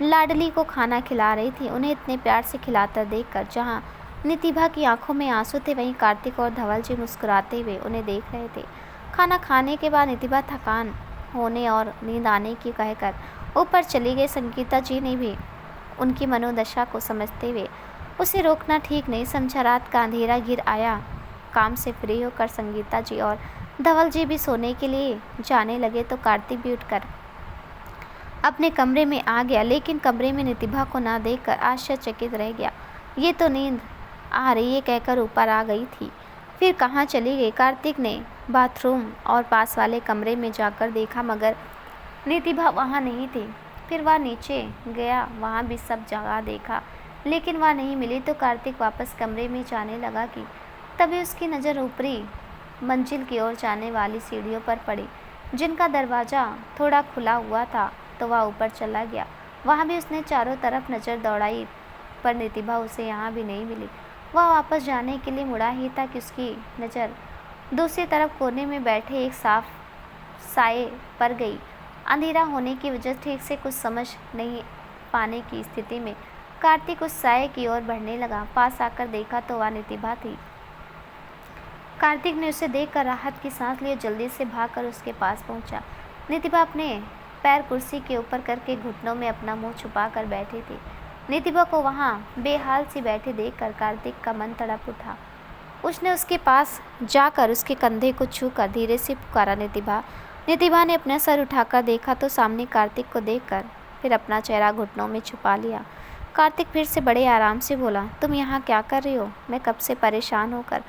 लाडली को खाना खिला रही थी। उन्हें इतने प्यार से खिलाता देखकर जहां नितिभा की आंखों में आंसू थे, वहीं कार्तिक और धवल जी मुस्कुराते हुए उन्हें देख रहे थे। खाना खाने के बाद नितिभा थकान होने और नींद आने की कहकर ऊपर चली गई। संगीता जी ने भी उनकी मनोदशा को समझते हुए उसे रोकना ठीक नहीं समझा। रात का अंधेरा घिर आया। काम से फ्री होकर संगीता जी और धवल जी भी सोने के लिए जाने लगे तो कार्तिक भी उठकर अपने कमरे में आ गया, लेकिन कमरे में नितिभा को ना देखकर आश्चर्यचकित रह गया। ये तो नींद आ रही है कहकर ऊपर आ गई थी, फिर कहाँ चली गई? कार्तिक ने बाथरूम और पास वाले कमरे में जाकर देखा, मगर नितिभा वहाँ नहीं थी। फिर वह नीचे गया, वहाँ भी सब जगह देखा, लेकिन वह नहीं मिली। तो कार्तिक वापस कमरे में जाने लगा कि तभी उसकी नज़र ऊपरी मंजिल की ओर जाने वाली सीढ़ियों पर पड़ी, जिनका दरवाज़ा थोड़ा खुला हुआ था। तो वह ऊपर चला गया। वहाँ भी उसने चारों तरफ नज़र दौड़ाई, पर नितिभा उसे यहाँ भी नहीं मिली। वह वापस जाने के लिए मुड़ा ही था कि उसकी नज़र दूसरी तरफ कोने में बैठे एक साफ साये पर गई। अंधेरा होने की वजह ठीक से कुछ समझ नहीं पाने की स्थिति में कार्तिक उस साये की ओर बढ़ने लगा। पास आकर देखा तो वह नितिभा थी। कार्तिक ने उसे देखकर राहत की सांस ली, जल्दी से भागकर उसके पास पहुंचा। नितिभा अपने पैर कुर्सी के ऊपर करके घुटनों में अपना मुंह छुपाकर बैठी थी। नितिभा को वहां बेहाल सी बैठी देखकर कार्तिक का मन तड़प उठा। उसने उसके पास जाकर उसके कंधे को छूकर धीरे से पुकारा, नितिभा। नितिभा ने अपना सर उठाकर देखा तो सामने कार्तिक को देखकर फिर अपना चेहरा घुटनों में छुपा लिया। कार्तिक फिर से बड़े आराम से बोला, तुम यहाँ क्या कर रही हो? मैं कब से परेशान होकर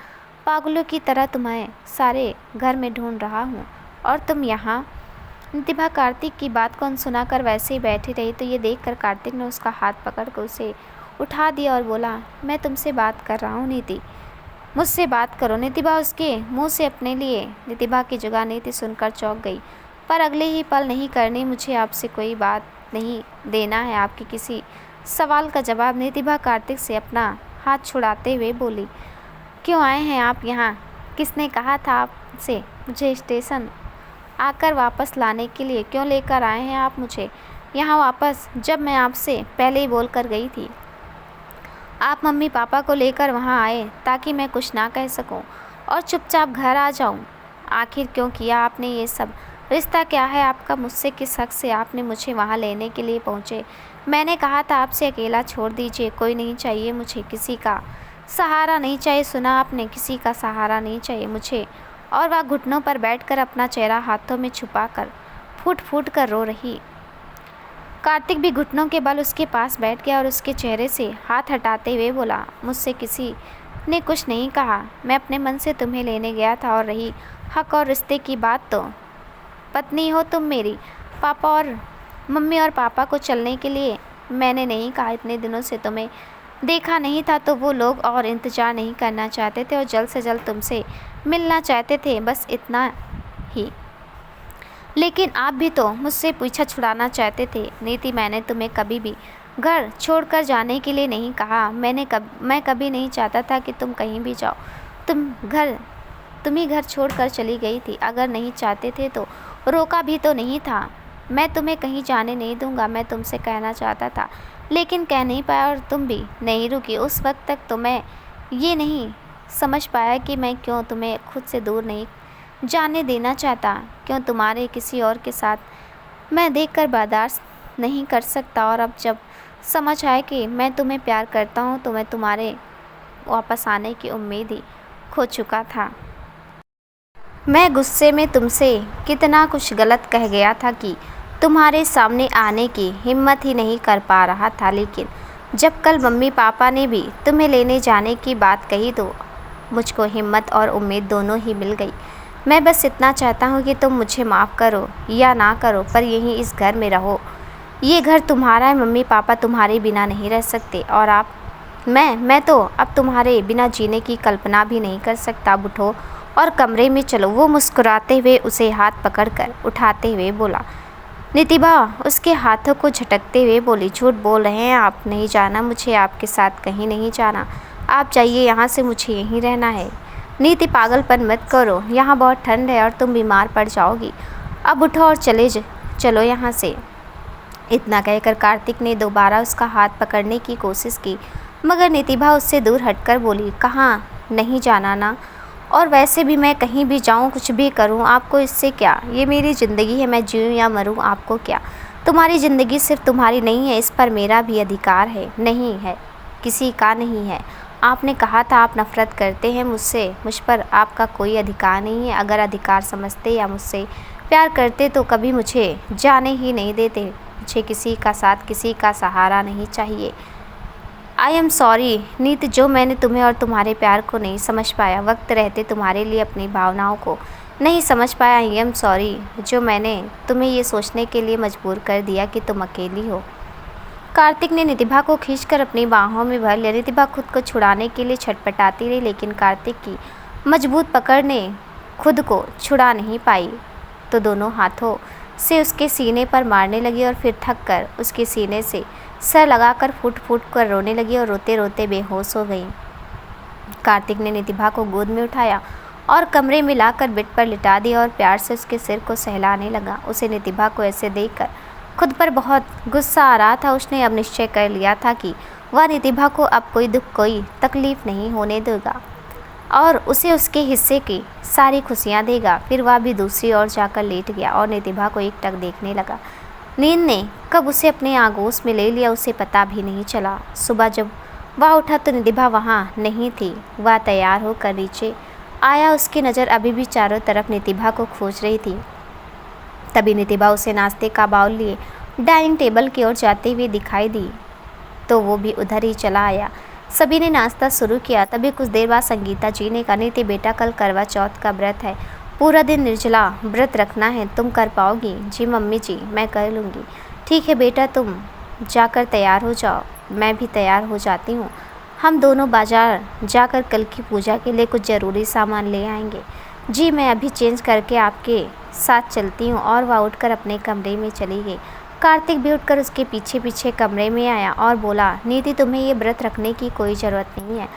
पागलों की तरह तुम्हें सारे घर में ढूंढ रहा हूँ, और तुम यहाँ? नितिभा कार्तिक की बात को अनसुना कर वैसे ही बैठी रही। तो ये देखकर कार्तिक ने उसका हाथ पकड़कर उसे उठा दिया और बोला, मैं तुमसे बात कर रहा हूँ नीति, मुझसे बात करो। नितिभा उसके मुंह से अपने लिए नितिभा की जगह नीति सुनकर चौंक गई। पर अगले ही पल, नहीं करनी, मुझे आपसे कोई बात नहीं देना है, आपके किसी सवाल का जवाब। नितिभा कार्तिक से अपना हाथ छुड़ाते हुए बोली, क्यों आए हैं आप यहाँ? किसने कहा था आपसे मुझे स्टेशन आकर वापस लाने के लिए? क्यों लेकर आए हैं आप मुझे यहाँ वापस, जब मैं आपसे पहले ही बोल कर गई थी? आप मम्मी पापा को लेकर वहाँ आए ताकि मैं कुछ ना कह सकूँ और चुपचाप घर आ जाऊँ। आखिर क्यों किया आपने ये सब? रिश्ता क्या है आपका मुझसे? किस हक से आपने मुझे वहाँ लेने के लिए पहुँचे? मैंने कहा था आपसे अकेला छोड़ दीजिए, कोई नहीं चाहिए मुझे, किसी का सहारा नहीं चाहिए। सुना आपने? किसी का सहारा नहीं चाहिए मुझे। और वह घुटनों पर बैठकर अपना चेहरा हाथों में छुपाकर फूट फूट कर रो रही। कार्तिक भी घुटनों के बल उसके पास बैठ गया और उसके चेहरे से हाथ हटाते हुए बोला, मुझसे किसी ने कुछ नहीं कहा, मैं अपने मन से तुम्हें लेने गया था। और रही हक और रिश्ते की बात, तो पत्नी हो तुम मेरी। पापा और मम्मी और पापा को चलने के लिए मैंने नहीं कहा। इतने दिनों से तुम्हें देखा नहीं था तो वो लोग और इंतज़ार नहीं करना चाहते थे और जल्द से जल्द तुमसे मिलना चाहते थे, बस इतना ही। लेकिन आप भी तो मुझसे पीछा छुड़ाना चाहते थे। नीति, मैंने तुम्हें कभी भी घर छोड़कर जाने के लिए नहीं कहा। मैं कभी नहीं चाहता था कि तुम कहीं भी जाओ। तुम ही घर छोड़कर चली गई थी। अगर नहीं चाहते थे तो रोका भी तो नहीं था। मैं तुम्हें कहीं जाने नहीं दूंगा। मैं तुमसे कहना चाहता था लेकिन कह नहीं पाया और तुम भी नहीं रुकी। उस वक्त तक तो मैं ये नहीं समझ पाया कि मैं क्यों तुम्हें खुद से दूर नहीं जाने देना चाहता, क्यों तुम्हारे किसी और के साथ मैं देखकर बर्दाश्त नहीं कर सकता। और अब जब समझ आया कि मैं तुम्हें प्यार करता हूँ तो मैं तुम्हारे वापस आने की उम्मीद ही खो चुका था। मैं गुस्से में तुमसे कितना कुछ गलत कह गया था कि तुम्हारे सामने आने की हिम्मत ही नहीं कर पा रहा था, लेकिन जब कल मम्मी पापा ने भी तुम्हें लेने जाने की बात कही तो मुझको हिम्मत और उम्मीद दोनों ही मिल गई। मैं बस इतना चाहता हूँ कि तुम मुझे माफ़ करो या ना करो, पर यहीं इस घर में रहो। ये घर तुम्हारा है, मम्मी पापा तुम्हारे बिना नहीं रह सकते और मैं तो अब तुम्हारे बिना जीने की कल्पना भी नहीं कर सकता। अब उठो और कमरे में चलो। वो मुस्कुराते हुए उसे हाथ पकड़कर उठाते हुए बोला। नितिभा उसके हाथों को झटकते हुए बोली, झूठ बोल रहे हैं आप, नहीं जाना मुझे आपके साथ, कहीं नहीं जाना। आप जाइए यहाँ से, मुझे यहीं रहना है। नीति पागलपन मत करो, यहाँ बहुत ठंड है और तुम बीमार पड़ जाओगी। अब उठो और चलो यहाँ से। इतना कहकर कार्तिक ने दोबारा उसका हाथ पकड़ने की कोशिश की, मगर नितिभा उससे दूर हटकर बोली, कहाँ नहीं जाना ना, और वैसे भी मैं कहीं भी जाऊँ कुछ भी करूँ आपको इससे क्या, ये मेरी ज़िंदगी है, मैं जीऊँ या मरूँ आपको क्या। तुम्हारी ज़िंदगी सिर्फ तुम्हारी नहीं है, इस पर मेरा भी अधिकार है। नहीं है, किसी का नहीं है। आपने कहा था आप नफ़रत करते हैं मुझसे, मुझ पर आपका कोई अधिकार नहीं है। अगर अधिकार समझते या मुझसे प्यार करते तो कभी मुझे जाने ही नहीं देते। मुझे किसी का साथ, किसी का सहारा नहीं चाहिए। आई एम सॉरी नीत, जो मैंने तुम्हें और तुम्हारे प्यार को नहीं समझ पाया, वक्त रहते तुम्हारे लिए अपनी भावनाओं को नहीं समझ पाया। आई एम सॉरी जो मैंने तुम्हें ये सोचने के लिए मजबूर कर दिया कि तुम अकेली हो। कार्तिक ने नितिभा को खींचकर अपनी बाहों में भर लिया। नितिभा खुद को छुड़ाने के लिए छटपटाती रही, लेकिन कार्तिक की मजबूत पकड़ ने खुद को छुड़ा नहीं पाई तो दोनों हाथों से उसके सीने पर मारने लगी और फिर थक कर उसके सीने से सर लगाकर फूट फूट कर रोने लगी और रोते रोते बेहोश हो गई। कार्तिक ने नितिभा को गोद में उठाया और कमरे में लाकर बेड पर लिटा दिया और प्यार से उसके सिर को सहलाने लगा। उसे नितिभा को ऐसे देखकर खुद पर बहुत गुस्सा आ रहा था। उसने अब निश्चय कर लिया था कि वह नितिभा को अब कोई दुख, कोई तकलीफ़ नहीं होने देगा और उसे उसके हिस्से की सारी खुशियाँ देगा। फिर वह भी दूसरी ओर जाकर लेट गया और नितिभा को एकटक देखने लगा। नींद ने कब उसे अपने आगोश में ले लिया उसे पता भी नहीं चला। सुबह जब वह उठा तो नितिभा वहाँ नहीं थी। वह तैयार होकर नीचे आया, उसकी नज़र अभी भी चारों तरफ नितिभा को खोज रही थी। तभी नितिभा उसे नाश्ते का बाउल लिए डाइनिंग टेबल की ओर जाते हुए दिखाई दी तो वो भी उधर ही चला आया। सभी ने नाश्ता शुरू किया। तभी कुछ देर बाद संगीता जी ने कहा, नीति बेटा कल करवा चौथ का व्रत है, पूरा दिन निर्जला व्रत रखना है, तुम कर पाओगी? जी मम्मी जी मैं कर लूँगी। ठीक है बेटा तुम जाकर तैयार हो जाओ, मैं भी तैयार हो जाती हूँ। हम दोनों बाज़ार जाकर कल की पूजा के लिए कुछ ज़रूरी सामान ले आएंगे। जी मैं अभी चेंज करके आपके साथ चलती हूँ। और वह उठकर अपने कमरे में चली गई। कार्तिक भी उठकर उसके पीछे पीछे कमरे में आया और बोला, नीति तुम्हें ये व्रत रखने की कोई ज़रूरत नहीं है।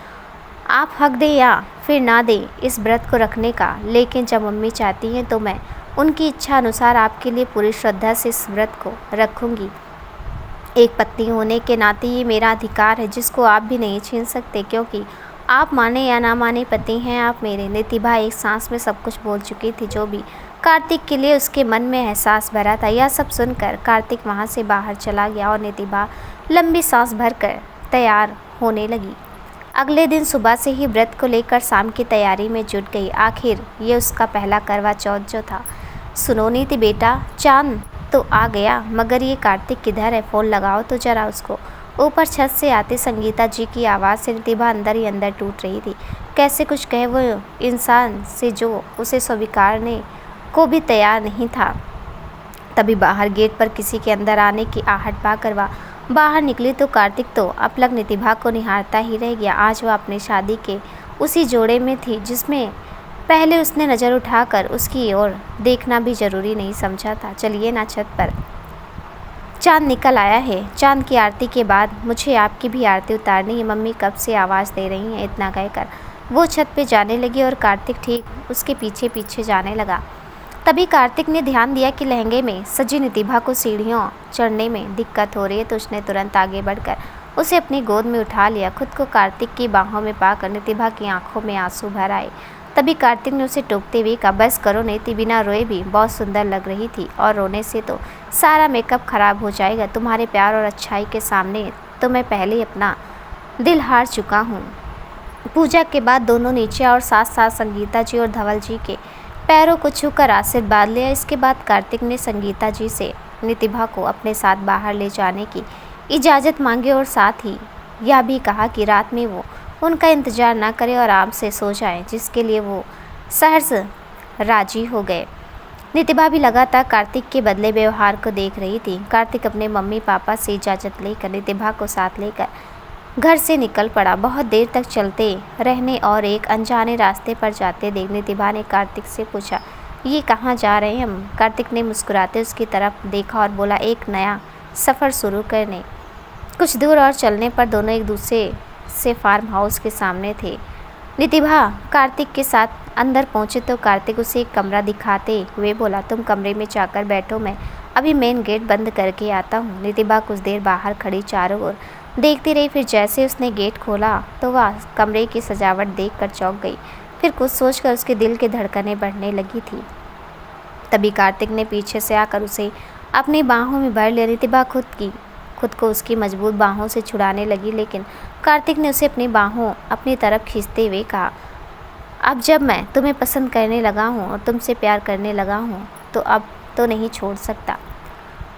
आप हक दें या फिर ना दें इस व्रत को रखने का, लेकिन जब मम्मी चाहती हैं तो मैं उनकी इच्छा अनुसार आपके लिए पूरी श्रद्धा से इस व्रत को रखूँगी। एक पत्नी होने के नाते ये मेरा अधिकार है जिसको आप भी नहीं छीन सकते, क्योंकि आप माने या ना माने पति हैं आप मेरे। नितिभा एक सांस में सब कुछ बोल चुकी थी जो भी कार्तिक के लिए उसके मन में एहसास भरा था। यह सब सुनकर कार्तिक वहाँ से बाहर चला गया और नितिभा लंबी सांस भरकर तैयार होने लगी। अगले दिन सुबह से ही व्रत को लेकर शाम की तैयारी में जुट गई। आखिर ये उसका पहला करवा चौथ जो था। सुनो नीति बेटा, चांद तो आ गया मगर ये कार्तिक किधर है, फ़ोन लगाओ तो ज़रा उसको। ऊपर छत से आती संगीता जी की आवाज़ से नितिभा अंदर ही अंदर टूट रही थी। कैसे कुछ कहे वो इंसान से जो उसे स्वीकारने को भी तैयार नहीं था। तभी बाहर गेट पर किसी के अंदर आने की आहट पाकर वह बाहर निकली तो कार्तिक तो अपलक नितिभा को निहारता ही रह गया। आज वह अपनी शादी के उसी जोड़े में थी जिसमें पहले उसने नज़र उठाकर उसकी ओर देखना भी ज़रूरी नहीं समझा था। चलिए ना छत पर, चांद निकल आया है। चांद की आरती के बाद मुझे आपकी भी आरती उतारनी है, मम्मी कब से आवाज़ दे रही हैं। इतना कहकर वो छत पे जाने लगी और कार्तिक ठीक उसके पीछे पीछे जाने लगा। तभी कार्तिक ने ध्यान दिया कि लहंगे में सजी नितिभा को सीढ़ियों चढ़ने में दिक्कत हो रही है, तो उसने तुरंत आगे बढ़कर उसे अपनी गोद में उठा लिया। खुद को कार्तिक की बाहों में पाकर नितिभा की आंखों में आंसू भर आए। तभी कार्तिक ने उसे टोकते हुए कहा, बस करो, नीति बिना रोए भी बहुत सुंदर लग रही थी और रोने से तो सारा मेकअप खराब हो जाएगा। तुम्हारे प्यार और अच्छाई के सामने तो मैं पहले ही अपना दिल हार चुका हूँ। पूजा के बाद दोनों नीचे और साथ साथ संगीता जी और धवल जी के पैरों को छूकर आशीर्वाद लिया। इसके बाद कार्तिक ने संगीता जी से नितिभा को अपने साथ बाहर ले जाने की इजाज़त मांगी और साथ ही यह भी कहा कि रात में वो उनका इंतज़ार ना करे और आराम से सो जाए, जिसके लिए वो सहर्ष राजी हो गए। नितिभा भी लगातार कार्तिक के बदले व्यवहार को देख रही थी। कार्तिक अपने मम्मी पापा से इजाज़त लेकर नितिभा को साथ लेकर घर से निकल पड़ा। बहुत देर तक चलते रहने और एक अनजाने रास्ते पर जाते देख नितिभा ने कार्तिक से पूछा, ये कहाँ जा रहे हैं हम? कार्तिक ने मुस्कुराते उसकी तरफ देखा और बोला, एक नया सफ़र शुरू करने। कुछ दूर और चलने पर दोनों एक दूसरे से फार्म हाउस के सामने थे। नितिभा कार्तिक के साथ अंदर पहुंचे तो कार्तिक उसे एक कमरा दिखाते हुए बोला, तुम कमरे में जाकर बैठो, मैं अभी मेन गेट बंद करके आता हूँ। नितिभा कुछ देर बाहर खड़ी चारों ओर देखती रही। फिर जैसे उसने गेट खोला तो वह कमरे की सजावट देखकर चौंक गई। फिर कुछ सोचकर उसके दिल की धड़कनें बढ़ने लगी थी। तभी कार्तिक ने पीछे से आकर उसे अपनी बाहों में भर लिया। नितिभा खुद को उसकी मजबूत बाहों से छुड़ाने लगी, लेकिन कार्तिक ने उसे अपनी बाहों अपनी तरफ खींचते हुए कहा, अब जब मैं तुम्हें पसंद करने लगा हूँ और तुमसे प्यार करने लगा हूँ तो अब तो नहीं छोड़ सकता।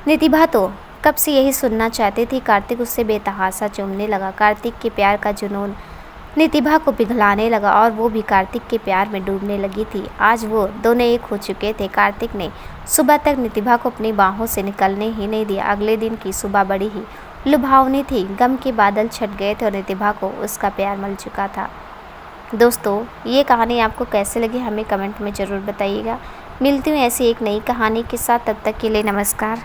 नितिभा तो कब से यही सुनना चाहती थी। कार्तिक उससे बेतहासा चूमने लगा। कार्तिक के प्यार का जुनून नितिभा को पिघलाने लगा और वो भी कार्तिक के प्यार में डूबने लगी थी। आज वो दोनों एक हो चुके थे। कार्तिक ने सुबह तक नितिभा को अपनी बाहों से निकलने ही नहीं दिया। अगले दिन की सुबह बड़ी ही लुभावनी थी। गम के बादल छट गए थे और नितिभा को उसका प्यार मिल चुका था। दोस्तों, ये कहानी आपको कैसे लगी हमें कमेंट में ज़रूर बताइएगा। मिलती हूँ ऐसी एक नई कहानी के साथ, तब तक के लिए नमस्कार।